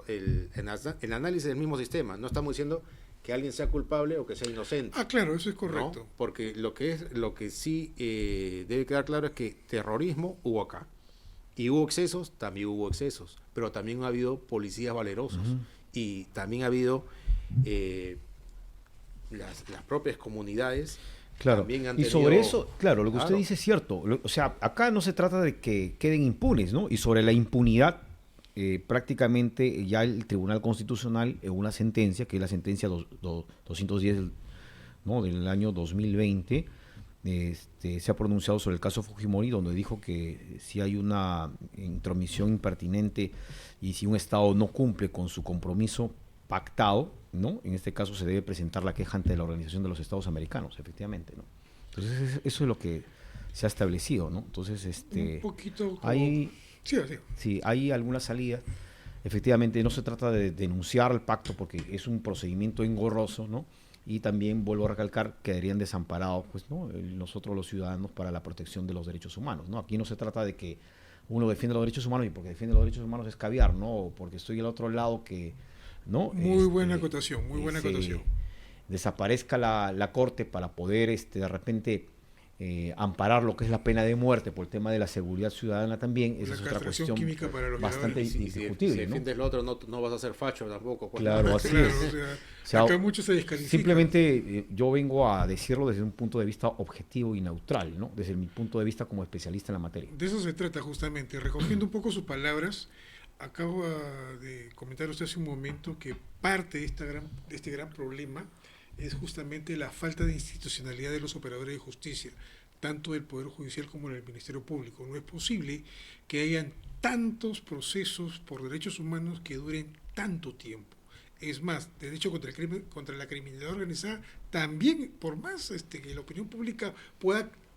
el análisis del mismo sistema. No estamos diciendo que alguien sea culpable o que sea inocente. Ah, claro, eso es correcto. ¿No? Porque lo que sí debe quedar claro es que terrorismo hubo acá. Y hubo excesos, también hubo excesos. Pero también ha habido policías valerosos. Y también ha habido las propias comunidades. Claro, También han y tenido... sobre eso, claro, lo que usted Claro. dice es cierto. O sea, acá no se trata de que queden impunes, ¿no? Y sobre la impunidad, prácticamente ya el Tribunal Constitucional, en una sentencia, que es la sentencia 210, ¿no? Del año 2020, se ha pronunciado sobre el caso Fujimori, donde dijo que si hay una intromisión impertinente y si un Estado no cumple con su compromiso pactado, ¿no? En este caso se debe presentar la queja ante la Organización de los Estados Americanos, efectivamente, ¿no? Entonces eso es lo que se ha establecido, ¿no? Entonces, Un poquito como... hay, Sí, sí. sí, hay alguna salida. Efectivamente, no se trata de denunciar el pacto porque es un procedimiento engorroso, ¿no? Y también vuelvo a recalcar que quedarían desamparados, pues, ¿no? Nosotros los ciudadanos para la protección de los derechos humanos, ¿no? Aquí no se trata de que uno defiende los derechos humanos y porque defiende los derechos humanos es caviar, ¿no? O porque estoy al otro lado que, ¿no? Muy buena acotación, muy buena se acotación. desaparezca la corte para poder de repente amparar lo que es la pena de muerte por el tema de la seguridad ciudadana también. Esa La es otra castración cuestión química para los bastante violadores. Si indiscutible, ¿no? defiendes lo otro, no vas a ser facho tampoco. Pues. Claro, así Claro, es. o sea, O sea, acá muchos se descalifican. Simplemente yo vengo a decirlo desde un punto de vista objetivo y neutral, ¿no? Desde mi punto de vista como especialista en la materia. De eso se trata justamente. Recogiendo un poco sus palabras, acabo de comentar usted hace un momento que parte de este gran problema es justamente la falta de institucionalidad de los operadores de justicia, tanto del Poder Judicial como del Ministerio Público. No es posible que hayan tantos procesos por derechos humanos que duren tanto tiempo. Es más, derecho contra el crimen, contra la criminalidad organizada, también, por más que la opinión pública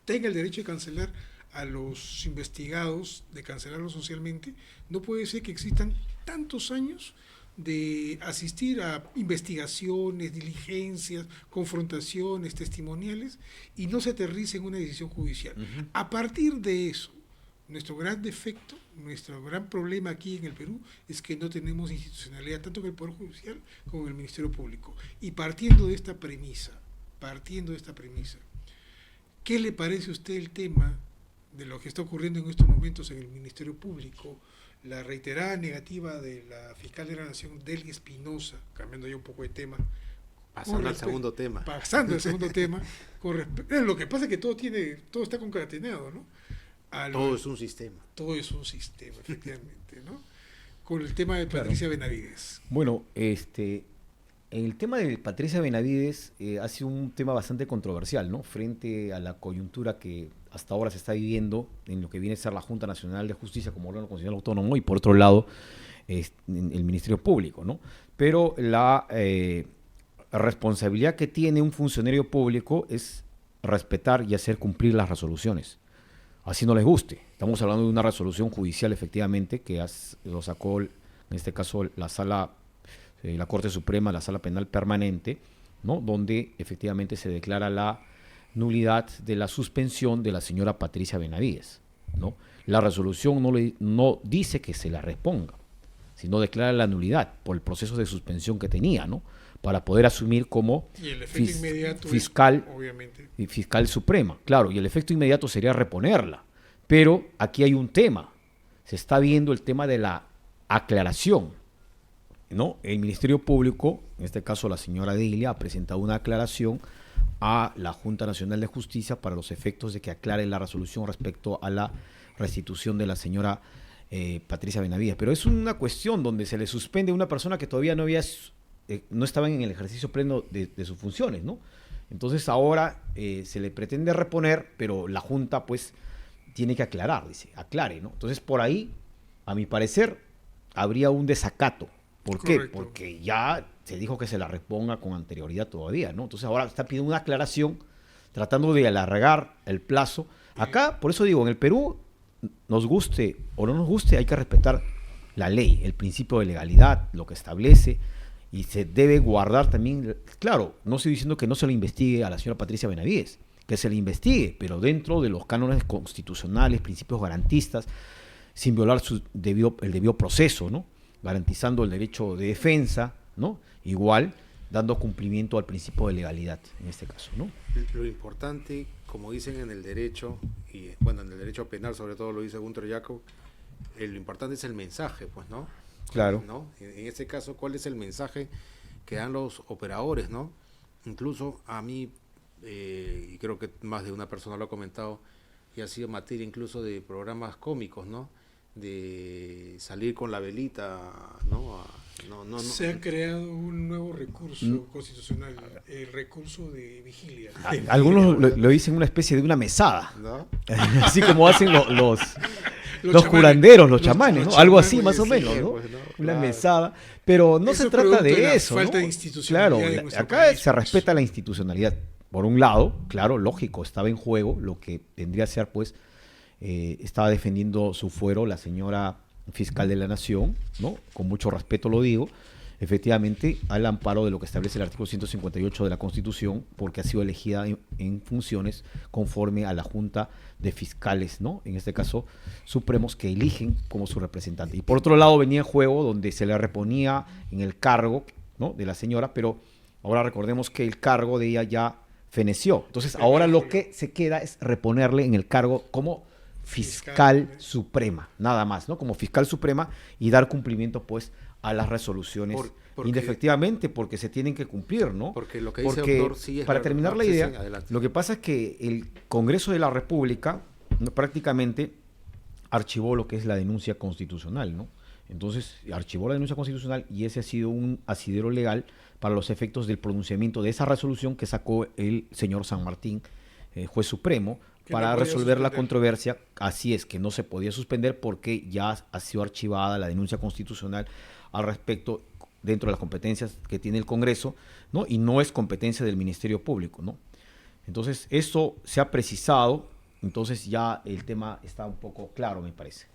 tenga el derecho de cancelar a los investigados, de cancelarlos socialmente, no puede ser que existan tantos años de asistir a investigaciones, diligencias, confrontaciones, testimoniales, y no se aterrice en una decisión judicial. A partir de eso, nuestro gran defecto, nuestro gran problema aquí en el Perú es que no tenemos institucionalidad tanto en el Poder Judicial como en el Ministerio Público. Y partiendo de esta premisa, ¿qué le parece a usted el tema de lo que está ocurriendo en estos momentos en el Ministerio Público? La reiterada negativa de la fiscal de la Nación, Delgui Espinosa, cambiando ya un poco de tema. Pasando al segundo tema. Pasando al segundo tema. Lo que pasa es que todo está concatenado, ¿no? Todo es un sistema. Todo es un sistema, efectivamente, ¿no? Con el tema de Patricia Benavides. Bueno, en el tema de Patricia Benavides ha sido un tema bastante controversial, ¿no? Frente a la coyuntura que hasta ahora se está viviendo en lo que viene a ser la Junta Nacional de Justicia como órgano constitucional autónomo y por otro lado el Ministerio Público, ¿no? Pero la responsabilidad que tiene un funcionario público es respetar y hacer cumplir las resoluciones. Así no les guste. Estamos hablando de una resolución judicial, efectivamente, que lo sacó, en este caso, la Corte Suprema, la Sala Penal Permanente, ¿no? Donde efectivamente se declara la nulidad de la suspensión de la señora Patricia Benavides, ¿no? La resolución no dice que se la reponga, sino declara la nulidad por el proceso de suspensión que tenía, ¿no? Para poder asumir como Y el efecto inmediato fiscal, es, obviamente, y fiscal suprema. Claro, y el efecto inmediato sería reponerla. Pero aquí hay un tema. Se está viendo el tema de la aclaración, ¿no? El Ministerio Público, en este caso la señora Delia, ha presentado una aclaración a la Junta Nacional de Justicia para los efectos de que aclare la resolución respecto a la restitución de la señora Patricia Benavides. Pero es una cuestión donde se le suspende a una persona que todavía no estaba en el ejercicio pleno de sus funciones, ¿no? Entonces ahora se le pretende reponer, pero la Junta pues tiene que aclarar, dice, aclare, ¿no? Entonces por ahí, a mi parecer, habría un desacato. ¿Por qué? Correcto. Porque ya se dijo que se la reponga con anterioridad todavía, ¿no? Entonces ahora está pidiendo una aclaración, tratando de alargar el plazo. Acá, por eso digo, en el Perú, nos guste o no nos guste, hay que respetar la ley, el principio de legalidad, lo que establece, y se debe guardar también, claro, no estoy diciendo que no se le investigue a la señora Patricia Benavides, que se le investigue, pero dentro de los cánones constitucionales, principios garantistas, sin violar el debido proceso, ¿no? Garantizando el derecho de defensa, ¿no? Igual, dando cumplimiento al principio de legalidad, en este caso, ¿no? Lo importante, como dicen en el derecho, y bueno, en el derecho penal sobre todo lo dice Gunter Jacob, lo importante es el mensaje, pues, ¿no? Claro. ¿No? En este caso, ¿cuál es el mensaje que dan los operadores, ¿no? Incluso a mí, y creo que más de una persona lo ha comentado, y ha sido materia incluso de programas cómicos, ¿no? De salir con la velita, ¿no? Se ha creado un nuevo recurso constitucional, el recurso de vigilia. Algunos lo dicen una especie de una mesada, ¿no? así como hacen los chamanes, curanderos, los chamanes, ¿no? los Algo así chamanes, más o sí, menos, ¿no? pues, ¿no? Una Claro. mesada, pero no Eso se trata producto de de la eso, falta ¿no? de institucionalidad Claro, en nuestro acá país, se pues. respeta la institucionalidad. Por un lado, claro, lógico, estaba en juego lo que tendría que ser, pues, estaba defendiendo su fuero la señora fiscal de la Nación, ¿no? Con mucho respeto lo digo, efectivamente, al amparo de lo que establece el artículo 158 de la Constitución, porque ha sido elegida en funciones conforme a la Junta de Fiscales, ¿no? En este caso, supremos que eligen como su representante. Y por otro lado venía en juego donde se le reponía en el cargo, ¿no? De la señora, pero ahora recordemos que el cargo de ella ya feneció. Entonces, ahora lo que se queda es reponerle en el cargo como fiscal suprema, nada más, ¿no? Como fiscal suprema y dar cumplimiento, pues, a las resoluciones Porque- indefectivamente, porque se tienen que cumplir, ¿no? Porque lo que dice Porque, doctor sí es para verdad. terminar la Sí, sí, idea, adelante. lo que pasa es que el Congreso de la República, ¿no?, prácticamente archivó lo que es la denuncia constitucional, ¿no? Entonces, archivó la denuncia constitucional y ese ha sido un asidero legal para los efectos del pronunciamiento de esa resolución que sacó el señor San Martín, juez supremo, Que no para podía resolver la suspender. controversia. Así es, que no se podía suspender porque ya ha sido archivada la denuncia constitucional al respecto dentro de las competencias que tiene el Congreso, ¿no? Y no es competencia del Ministerio Público, ¿no? Entonces, eso se ha precisado, entonces ya el tema está un poco claro, me parece.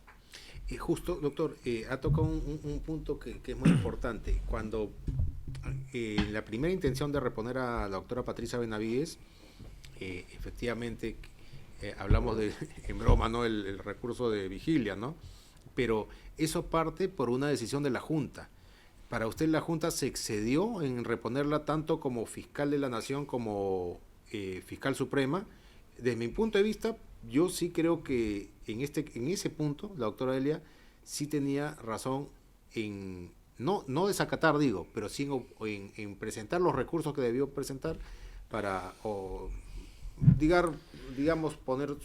Y justo, doctor, ha tocado un punto que es muy importante. Cuando la primera intención de reponer a la doctora Patricia Benavides, efectivamente, hablamos de, en broma, ¿no? El recurso de vigilia, ¿no? Pero eso parte por una decisión de la Junta. ¿Para usted la Junta se excedió en reponerla tanto como fiscal de la Nación como fiscal suprema? Desde mi punto de vista, yo sí creo que en ese punto, la doctora Elia sí tenía razón en, no desacatar, digo, pero sí en presentar los recursos que debió presentar para, digamos, poner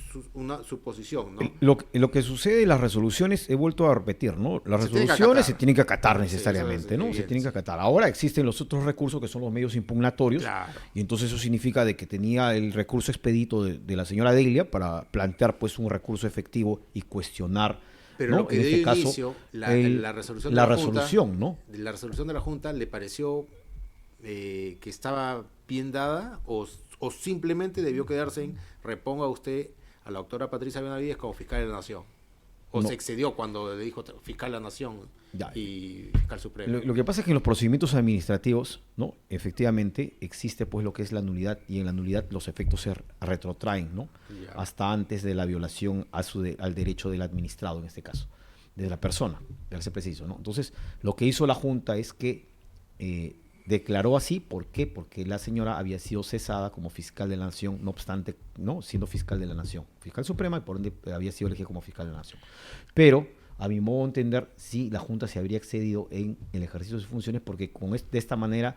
su posición, ¿no? Lo que sucede en las resoluciones, he vuelto a repetir, ¿no? Las Se tiene que resoluciones acatar. se tienen que acatar Sí, necesariamente, eso es ¿no? Se evidente. tienen que acatar. Ahora existen los otros recursos que son los medios impugnatorios, Claro. y entonces eso significa de que tenía el recurso expedito de la señora Delia para plantear, pues, un recurso efectivo y cuestionar, Pero ¿no? lo que En dio este caso, inicio, la resolución de la la Junta, resolución, ¿no? de la resolución de la Junta, ¿le pareció que estaba bien dada o simplemente debió quedarse en reponga usted a la doctora Patricia Benavides como fiscal de la Nación? ¿O No. se excedió cuando le dijo fiscal de la Nación Ya. y fiscal supremo? Lo que pasa es que en los procedimientos administrativos, ¿no? Efectivamente existe pues lo que es la nulidad, y en la nulidad los efectos se retrotraen, ¿no? Ya. Hasta antes de la violación al derecho del administrado, en este caso, de la persona, para ser preciso, ¿no? Entonces, lo que hizo la Junta es que declaró así. ¿Por qué? Porque la señora había sido cesada como fiscal de la Nación, no obstante, ¿no? Siendo fiscal de la Nación, fiscal suprema, y por ende había sido elegida como fiscal de la Nación. Pero, a mi modo de entender, sí, la Junta se habría excedido en el ejercicio de sus funciones, porque de esta manera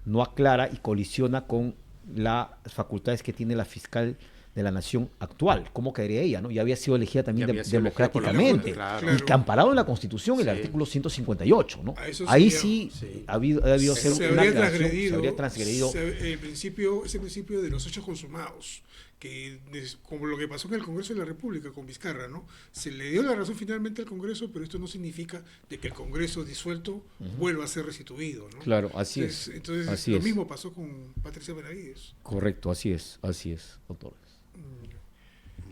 no aclara y colisiona con las facultades que tiene la fiscal de la Nación actual. ¿Cómo caería ella, no? Ya había sido elegida también Ya había sido elegida por la democráticamente, Junta, claro. y que amparado en la Constitución, el Sí. artículo 158, ¿no? A eso Ahí sí, sí ha habido se ser una habría aclaración, transgredido, se habría transgredido. ese principio de los hechos consumados, que como lo que pasó en el Congreso de la República con Vizcarra, ¿no? Se le dio la razón finalmente al Congreso, pero esto no significa de que el Congreso disuelto vuelva a ser restituido, ¿no? Claro, así es. Entonces Así lo es. mismo pasó con Patricia Benavides. Correcto, así es, doctor.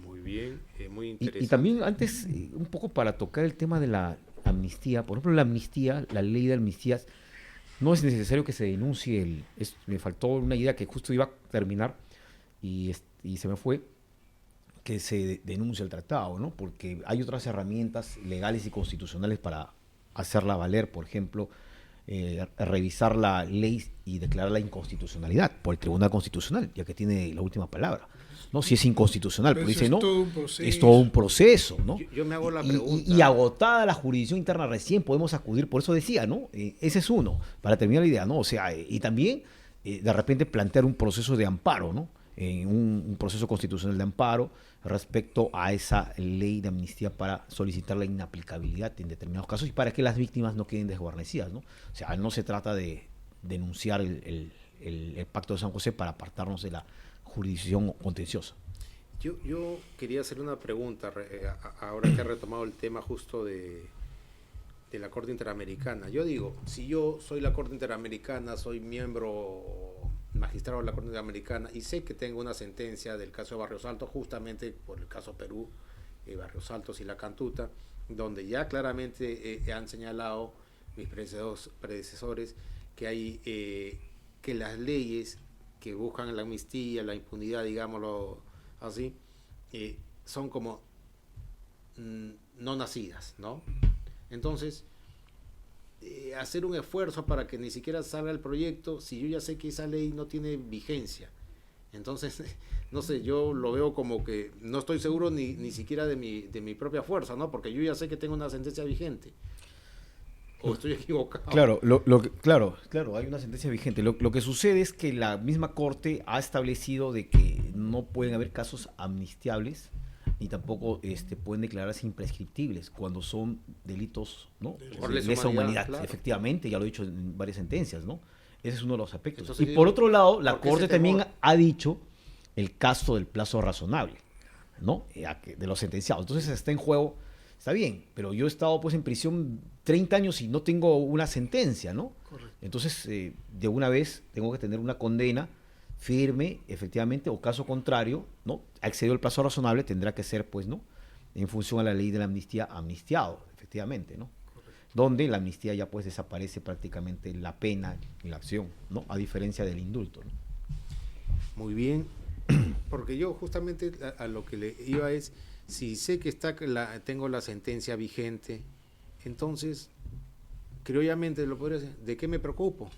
Muy bien, muy Y interesante. también antes, un poco para tocar el tema de la amnistía, por ejemplo, la amnistía, la ley de amnistías, no es necesario que se denuncie me faltó una idea que justo iba a terminar y se me fue, que se denuncie el tratado, ¿no? Porque hay otras herramientas legales y constitucionales para hacerla valer, por ejemplo, revisar la ley y declarar la inconstitucionalidad por el Tribunal Constitucional, ya que tiene la última palabra. No, si es inconstitucional, Pero porque eso dice es no, todo un proceso. es todo un proceso, ¿no? Yo me hago la Y- pregunta. y agotada la jurisdicción interna recién podemos acudir, por eso decía, ¿no? Ese es uno, para terminar la idea, ¿no? O sea, y también de repente plantear un proceso de amparo, ¿no? Un proceso constitucional de amparo respecto a esa ley de amnistía para solicitar la inaplicabilidad en determinados casos y para que las víctimas no queden desguarnecidas, ¿no? O sea, no se trata de denunciar el Pacto de San José para apartarnos de la jurisdicción contenciosa. Yo quería hacer una pregunta, ahora que ha retomado el tema justo de la Corte Interamericana. Yo digo, si yo soy la Corte Interamericana, soy miembro magistrado de la Corte Interamericana y sé que tengo una sentencia del caso de Barrios Altos, justamente por el caso Perú, Barrios Altos y La Cantuta, donde ya claramente han señalado mis predecesores que hay que las leyes que buscan la amnistía, la impunidad, digámoslo así, son como no nacidas, ¿no? Entonces, hacer un esfuerzo para que ni siquiera salga el proyecto, si yo ya sé que esa ley no tiene vigencia. Entonces, no sé, yo lo veo como que no estoy seguro ni siquiera de mi propia fuerza, ¿no? Porque yo ya sé que tengo una sentencia vigente. ¿O estoy equivocado? Claro, claro, hay una sentencia vigente. Lo que sucede es que la misma Corte ha establecido de que no pueden haber casos amnistiables ni tampoco pueden declararse imprescriptibles cuando son delitos, ¿no? Por De lesa lesa humanidad, humanidad, claro. efectivamente, ya lo he dicho en varias sentencias, ¿no? Ese es uno de los aspectos. Entonces, y por otro lado, la ¿por qué Corte ese también temor? ha dicho el caso del plazo razonable, ¿no? De los sentenciados. Entonces está en juego, está bien, pero yo he estado pues en prisión 30 años y no tengo una sentencia, ¿no? Correcto. Entonces, de una vez tengo que tener una condena firme, efectivamente, o caso contrario, ¿no? Ha excedido el plazo razonable, tendrá que ser, pues, ¿no? En función a la ley de la amnistía, amnistiado, efectivamente, ¿no? Donde la amnistía ya pues desaparece prácticamente la pena y la acción, ¿no? A diferencia del indulto, ¿no? Muy bien, porque yo justamente a lo que le iba es, si sé que tengo la sentencia vigente, entonces, criollamente lo podría decir, ¿de qué me preocupo?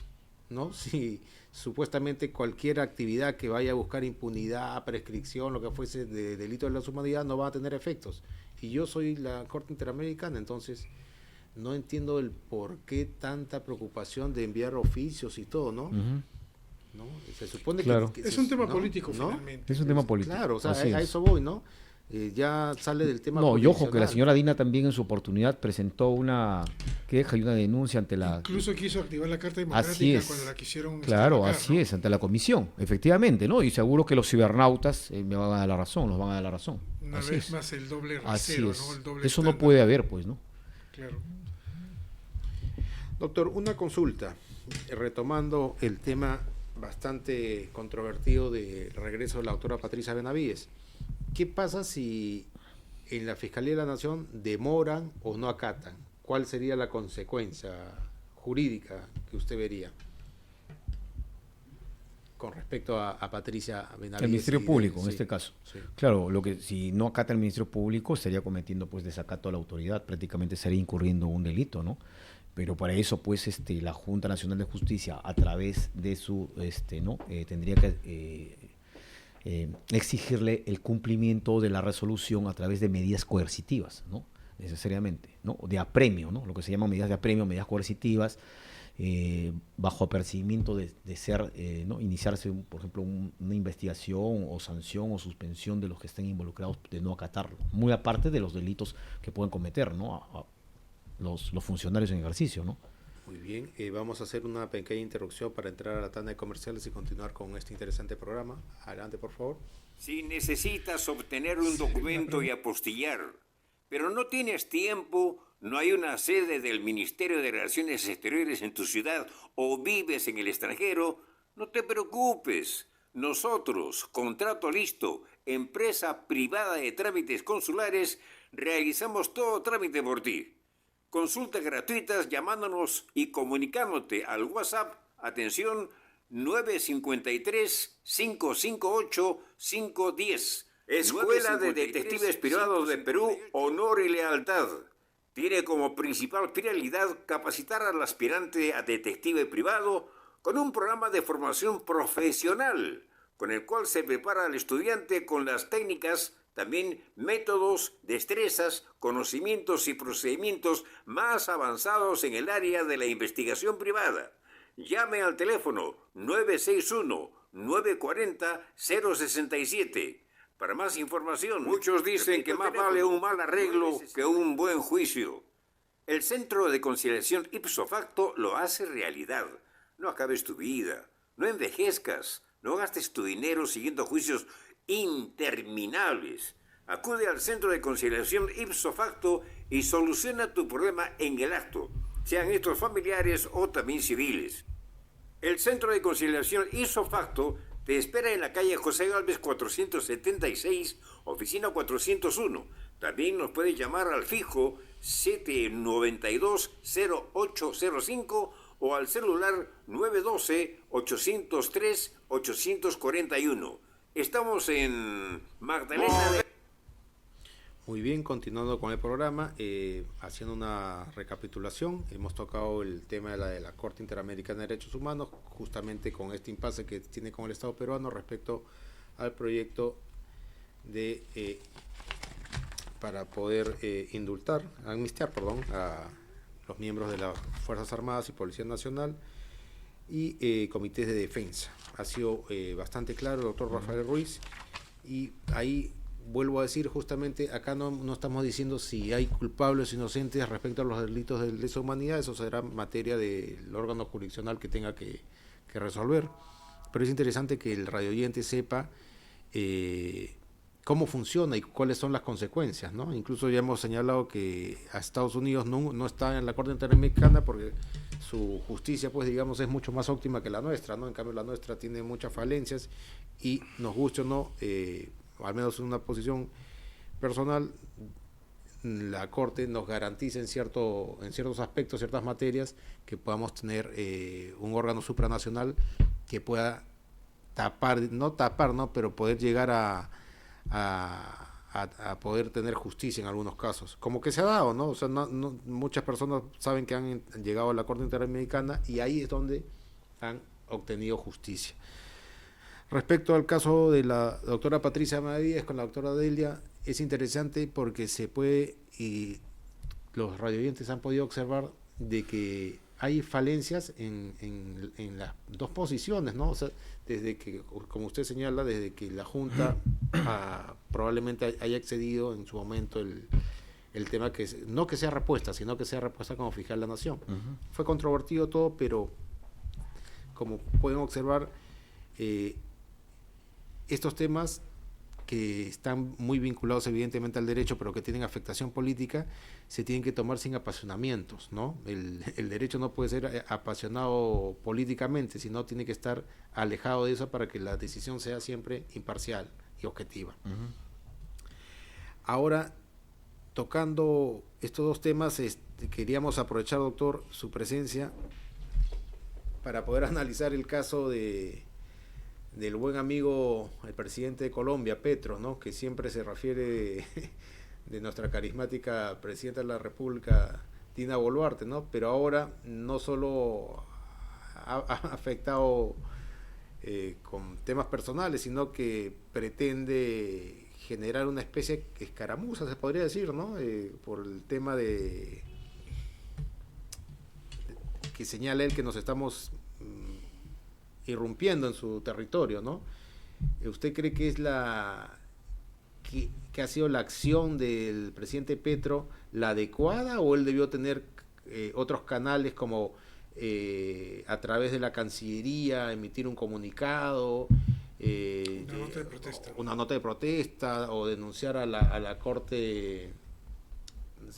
¿No? Si supuestamente cualquier actividad que vaya a buscar impunidad, prescripción, lo que fuese de delito de la humanidad, no va a tener efectos. Y yo soy la Corte Interamericana, entonces no entiendo el por qué tanta preocupación de enviar oficios y todo, ¿no? ¿No? Se supone Claro. que Es un tema ¿no? político, ¿no? finalmente. Es un tema político. Claro, o sea, así a es. eso voy, ¿no? Ya sale del tema No, y ojo que la jurisdiccional. señora Dina también en su oportunidad presentó una queja y una denuncia ante la... Incluso quiso activar la Carta Democrática Así es. cuando la quisieron Claro, sacar, así ¿no? es, ante la comisión, efectivamente, ¿no? Y seguro que los cibernautas me van a dar la razón, nos van a dar la razón. Una Así vez es. más el doble Así rasero, es. ¿no? El doble Eso no estándar. puede haber, pues, ¿no? Claro. Doctor, una consulta, retomando el tema bastante controvertido del regreso de la doctora Patricia Benavides. ¿Qué pasa si en la Fiscalía de la Nación demoran o no acatan, ¿cuál sería la consecuencia jurídica que usted vería con respecto a Patricia Benavides? El Ministerio Público, en sí, este caso. sí. Claro, si no acata el Ministerio Público, estaría cometiendo pues desacato a la autoridad, prácticamente estaría incurriendo un delito, ¿no? Pero para eso, pues, la Junta Nacional de Justicia, a través de su, tendría que exigirle el cumplimiento de la resolución a través de medidas coercitivas, ¿no? Necesariamente, ¿no? De apremio, ¿no? Lo que se llama medidas de apremio, medidas coercitivas, bajo apercibimiento de ser, ¿no? Iniciarse, por ejemplo, una investigación o sanción o suspensión de los que estén involucrados de no acatarlo, muy aparte de los delitos que pueden cometer, ¿no? A los funcionarios en ejercicio, ¿no? Muy bien, vamos a hacer una pequeña interrupción para entrar a la tanda de comerciales y continuar con este interesante programa. Adelante, por favor. Si necesitas obtener un documento y apostillar, pero no tienes tiempo, no hay una sede del Ministerio de Relaciones Exteriores en tu ciudad o vives en el extranjero, no te preocupes. Nosotros, Contrato Listo, empresa privada de trámites consulares, realizamos todo trámite por ti. Consultas gratuitas llamándonos y comunicándote al WhatsApp, atención, 953-558-510. Escuela de Detectives Privados de Perú, Honor y Lealtad. Tiene como principal finalidad capacitar al aspirante a detective privado con un programa de formación profesional, con el cual se prepara al estudiante con las técnicas, también métodos, destrezas, conocimientos y procedimientos más avanzados en el área de la investigación privada. Llame al teléfono 961-940-067. Para más información, muchos dicen que más vale un mal arreglo que un buen juicio. El Centro de Conciliación Ipso Facto lo hace realidad. No acabes tu vida, no envejezcas, no gastes tu dinero siguiendo juicios interminables. Acude al Centro de Conciliación Ipso Facto y soluciona tu problema en el acto, sean estos familiares o también civiles. El Centro de Conciliación Ipso Facto te espera en la calle José Gálvez 476, oficina 401. También nos puedes llamar al fijo 792-0805 o al celular 912-803-841. Estamos en Magdalena de... Muy bien, continuando con el programa, haciendo una recapitulación, hemos tocado el tema de la Corte Interamericana de Derechos Humanos, justamente con este impasse que tiene con el Estado peruano respecto al proyecto de para poder amnistiar a los miembros de las Fuerzas Armadas y Policía Nacional y comités de defensa. Ha sido bastante claro el doctor Rafael Ruiz, y ahí vuelvo a decir, justamente acá no estamos diciendo si hay culpables o inocentes respecto a los delitos de lesa humanidad, eso será materia del órgano jurisdiccional que tenga que resolver, pero es interesante que el radioyente sepa cómo funciona y cuáles son las consecuencias, ¿no? Incluso ya hemos señalado que a Estados Unidos no está en la Corte Interamericana porque su justicia, pues digamos, es mucho más óptima que la nuestra, ¿no? En cambio la nuestra tiene muchas falencias y, nos guste o no, al menos en una posición personal, la Corte nos garantiza en ciertos aspectos, ciertas materias, que podamos tener un órgano supranacional que pueda pero poder llegar a poder tener justicia en algunos casos, como que se ha dado, ¿no? O sea, muchas personas saben que han llegado a la Corte Interamericana y ahí es donde han obtenido justicia. Respecto al caso de la doctora Patricia Benavides con la doctora Delia, es interesante porque se puede, y los radioyentes han podido observar, de que hay falencias en las dos posiciones, ¿no? O sea, desde que, como usted señala, desde que la Junta probablemente haya excedido en su momento el tema, no que sea repuesta, sino que sea repuesta como fiscal de la Nación. Uh-huh. Fue controvertido todo, pero como pueden observar, estos temas que están muy vinculados evidentemente al derecho, pero que tienen afectación política, se tienen que tomar sin apasionamientos, ¿no? El derecho no puede ser apasionado políticamente, sino tiene que estar alejado de eso para que la decisión sea siempre imparcial y objetiva. Uh-huh. Ahora, tocando estos dos temas, queríamos aprovechar, doctor, su presencia para poder analizar el caso del buen amigo, el presidente de Colombia, Petro, ¿no? Que siempre se refiere de nuestra carismática presidenta de la República, Dina Boluarte, ¿no? Pero ahora no solo ha afectado con temas personales, sino que pretende generar una especie de escaramuza, se podría decir, ¿no? Por el tema de que señala él que nos estamos irrumpiendo en su territorio, ¿no? ¿Usted cree que es que ha sido la acción del presidente Petro la adecuada, o él debió tener otros canales como a través de la Cancillería emitir un comunicado, una nota de protesta o denunciar a la Corte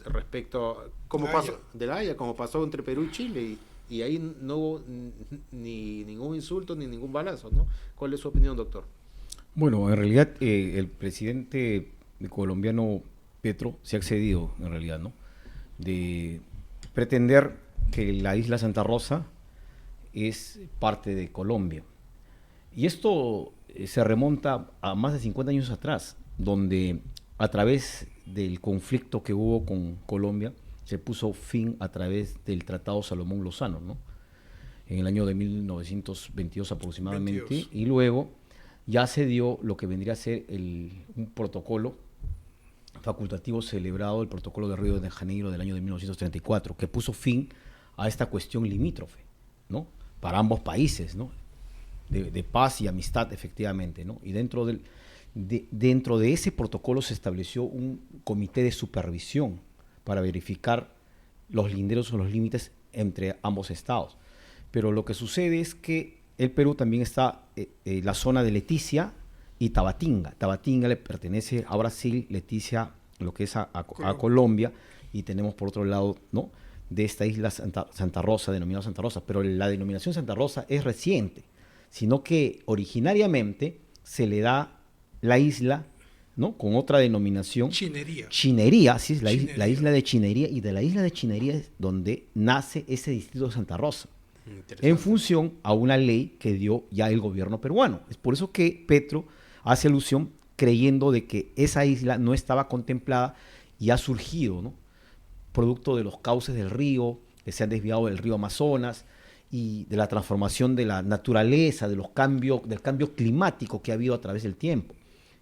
respecto como pasó de la Haya, como pasó entre Perú y Chile, y ahí no hubo ni ningún insulto ni ningún balazo, ¿no? ¿Cuál es su opinión, doctor? Bueno, en realidad el presidente colombiano Petro se ha excedido, en realidad, ¿no? De pretender que la isla Santa Rosa es parte de Colombia. Y esto se remonta a más de 50 años atrás, donde a través del conflicto que hubo con Colombia se puso fin a través del Tratado Salomón Lozano, ¿no? En el año de 1922 aproximadamente, 22. Y luego ya se dio lo que vendría a ser un protocolo facultativo celebrado, el protocolo de Río de Janeiro del año de 1934, que puso fin a esta cuestión limítrofe, ¿no? Para ambos países, ¿no? De paz y amistad, efectivamente, ¿no? Y dentro de ese protocolo se estableció un comité de supervisión para verificar los linderos o los límites entre ambos estados. Pero lo que sucede es que el Perú también está la zona de Leticia y Tabatinga. Tabatinga le pertenece a Brasil, Leticia lo que es a Colombia, y tenemos por otro lado, ¿no?, de esta isla Santa Rosa, denominada Santa Rosa. Pero la denominación Santa Rosa es reciente, sino que originariamente se le da la isla, ¿no?, con otra denominación. Chinería. Chinería, sí, es la isla de Chinería, y de la isla de Chinería es donde nace ese distrito de Santa Rosa, en función a una ley que dio ya el gobierno peruano. Es por eso que Petro hace alusión creyendo de que esa isla no estaba contemplada y ha surgido, ¿no?, producto de los cauces del río, que se han desviado del río Amazonas, y de la transformación de la naturaleza, del cambio climático que ha habido a través del tiempo,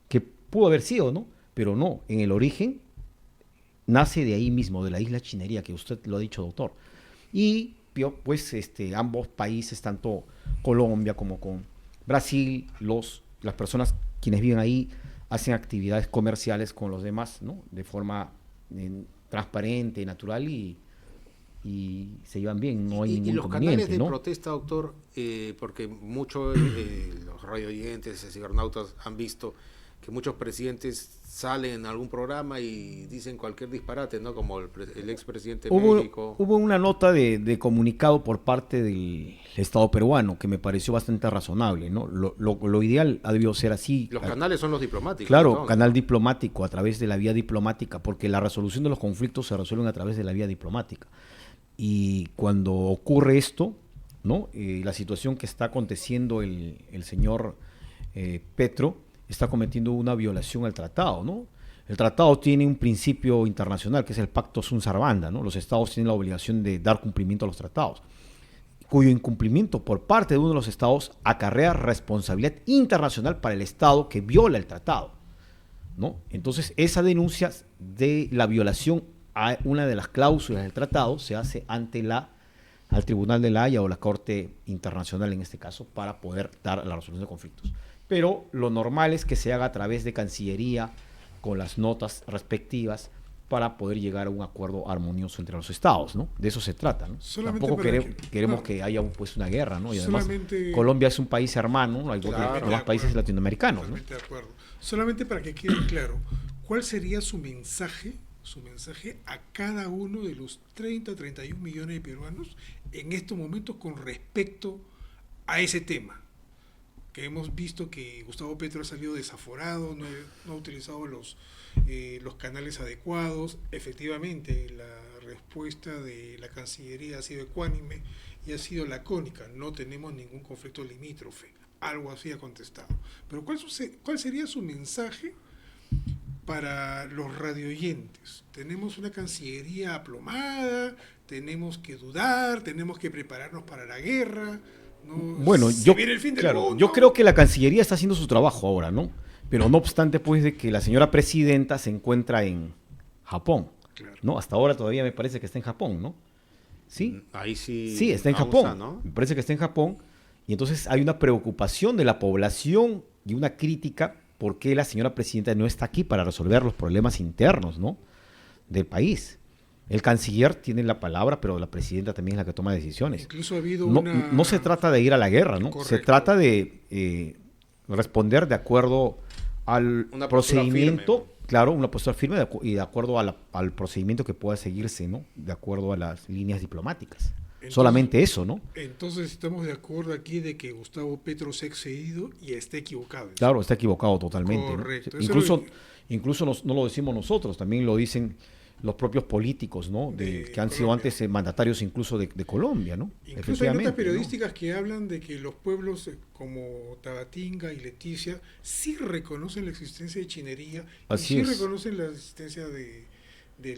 que pudo haber sido, ¿no? Pero no, en el origen nace de ahí mismo, de la isla Chinería, que usted lo ha dicho, doctor. Y pues ambos países, tanto Colombia como con Brasil, las personas quienes viven ahí hacen actividades comerciales con los demás, ¿no?, de forma transparente, natural, y se llevan bien, no hay ningún y los inconveniente, canales de ¿no? protesta, doctor, porque muchos los radioyentes, cibernautas han visto que muchos presidentes salen en algún programa y dicen cualquier disparate, ¿no? Como el expresidente de México. Hubo una nota de comunicado por parte del Estado peruano que me pareció bastante razonable, ¿no? Lo ideal ha debido ser así. Los canales son los diplomáticos. Claro, entonces, canal diplomático, a través de la vía diplomática, porque la resolución de los conflictos se resuelven a través de la vía diplomática. Y cuando ocurre esto, ¿no?, la situación que está aconteciendo el señor Petro está cometiendo una violación al tratado, ¿no? El tratado tiene un principio internacional que es el Pacto Sunt Servanda, ¿no? Los estados tienen la obligación de dar cumplimiento a los tratados, cuyo incumplimiento por parte de uno de los estados acarrea responsabilidad internacional para el estado que viola el tratado, ¿no? Entonces, esa denuncia de la violación a una de las cláusulas del tratado se hace ante al Tribunal de la Haya o la Corte Internacional en este caso, para poder dar la resolución de conflictos. Pero lo normal es que se haga a través de Cancillería, con las notas respectivas, para poder llegar a un acuerdo armonioso entre los estados, ¿no? De eso se trata, ¿no? Tampoco queremos que haya pues una guerra, ¿no? Y además Colombia es un país hermano, al igual que los demás países latinoamericanos, ¿no? De acuerdo. Solamente para que quede claro, ¿cuál sería su mensaje a cada uno de los 31 millones de peruanos en estos momentos con respecto a ese tema? que hemos visto que Gustavo Petro ha salido desaforado, no ha utilizado los canales adecuados. Efectivamente, la respuesta de la Cancillería ha sido ecuánime y ha sido lacónica. No tenemos ningún conflicto limítrofe. Algo así ha contestado. Pero ¿cuál sería su mensaje para los radioyentes? Tenemos una Cancillería aplomada, tenemos que dudar, tenemos que prepararnos para la guerra. No, bueno, viene el fin del mundo. yo creo que la Cancillería está haciendo su trabajo ahora, ¿no? Pero no obstante, pues, de que la señora presidenta se encuentra en Japón, Claro. ¿no? Hasta ahora todavía me parece que está en Japón, ¿no? Sí. Ahí sí. Sí, está en pausa, Japón. ¿no? Me parece que está en Japón. Y entonces hay una preocupación de la población y una crítica por qué la señora presidenta no está aquí para resolver los problemas internos, ¿no?, del país. El canciller tiene la palabra, pero la presidenta también es la que toma decisiones. Incluso ha habido No se trata de ir a la guerra, ¿no? Correcto. Se trata de responder de acuerdo al Una postura procedimiento, firme. claro, una postura firme y de acuerdo al procedimiento que pueda seguirse, ¿no? De acuerdo a las líneas diplomáticas. Entonces- Solamente eso, ¿no? Entonces estamos de acuerdo aquí de que Gustavo Petro se ha excedido y está equivocado. Claro, está equivocado totalmente, ¿no? Correcto. Eso Incluso, lo- incluso no lo decimos nosotros, también lo dicen los propios políticos, ¿no? De Que han sido Colombia. antes mandatarios incluso de Colombia, ¿no? Incluso hay Efectivamente, notas ¿no? periodísticas que hablan de que los pueblos como Tabatinga y Leticia sí reconocen la existencia de Chinería Así y sí es. reconocen la existencia del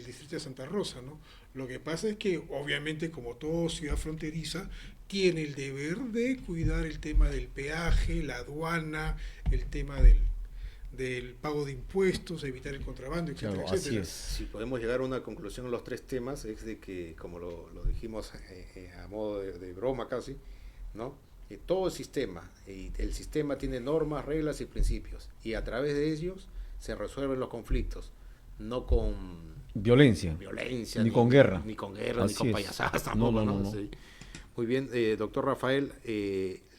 distrito de Santa Rosa, ¿no? Lo que pasa es que obviamente como toda ciudad fronteriza tiene el deber de cuidar el tema del peaje, la aduana, el tema del pago de impuestos, evitar el contrabando, etcétera, Claro, así etcétera. es. Si podemos llegar a una conclusión en los tres temas, es de que, como lo dijimos a modo de broma casi, ¿no? Que todo el sistema tiene normas, reglas y principios, y a través de ellos se resuelven los conflictos, no con Violencia. violencia, Ni con guerra. ni con guerra, Así ni con es. payasadas No, tampoco, no, ¿no? no. Sí. Muy bien, doctor Rafael,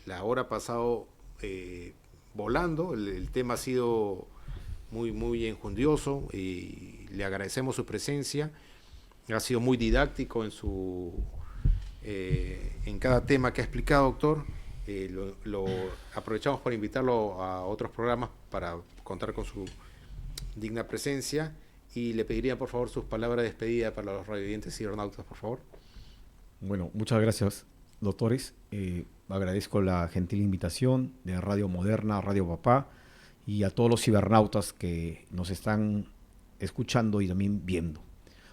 la hora ha pasado volando, el tema ha sido muy enjundioso y le agradecemos su presencia, ha sido muy didáctico en cada tema que ha explicado, doctor. Lo aprovechamos para invitarlo a otros programas para contar con su digna presencia y le pediría por favor sus palabras de despedida para los radioyentes y cibernautas, por favor. Bueno, muchas gracias, doctores. Agradezco la gentil invitación de Radio Moderna, Radio Papá, y a todos los cibernautas que nos están escuchando y también viendo.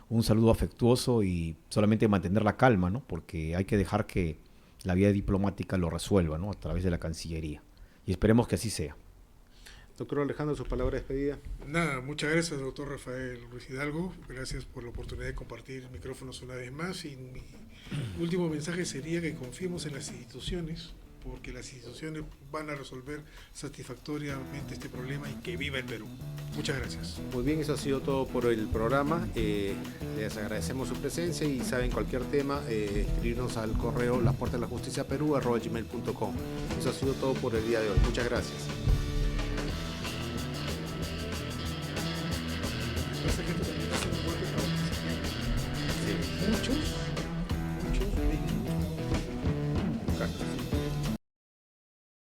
Un saludo afectuoso y solamente mantener la calma, ¿no? Porque hay que dejar que la vía diplomática lo resuelva, ¿no? A través de la Cancillería. Y esperemos que así sea. Doctor Alejandro, sus palabras de despedida. Nada, muchas gracias, doctor Rafael Ruiz Hidalgo. Gracias por la oportunidad de compartir micrófonos una vez más. Y mi último mensaje sería que confiemos en las instituciones, porque las instituciones van a resolver satisfactoriamente este problema y que viva el Perú. Muchas gracias. Muy bien, eso ha sido todo por el programa. Les agradecemos su presencia y saben cualquier tema, escribirnos al correo lasportasdelajusticiaperú@gmail.com. Eso ha sido todo por el día de hoy. Muchas gracias. Esta gente también hace un golpe para Sí. muchos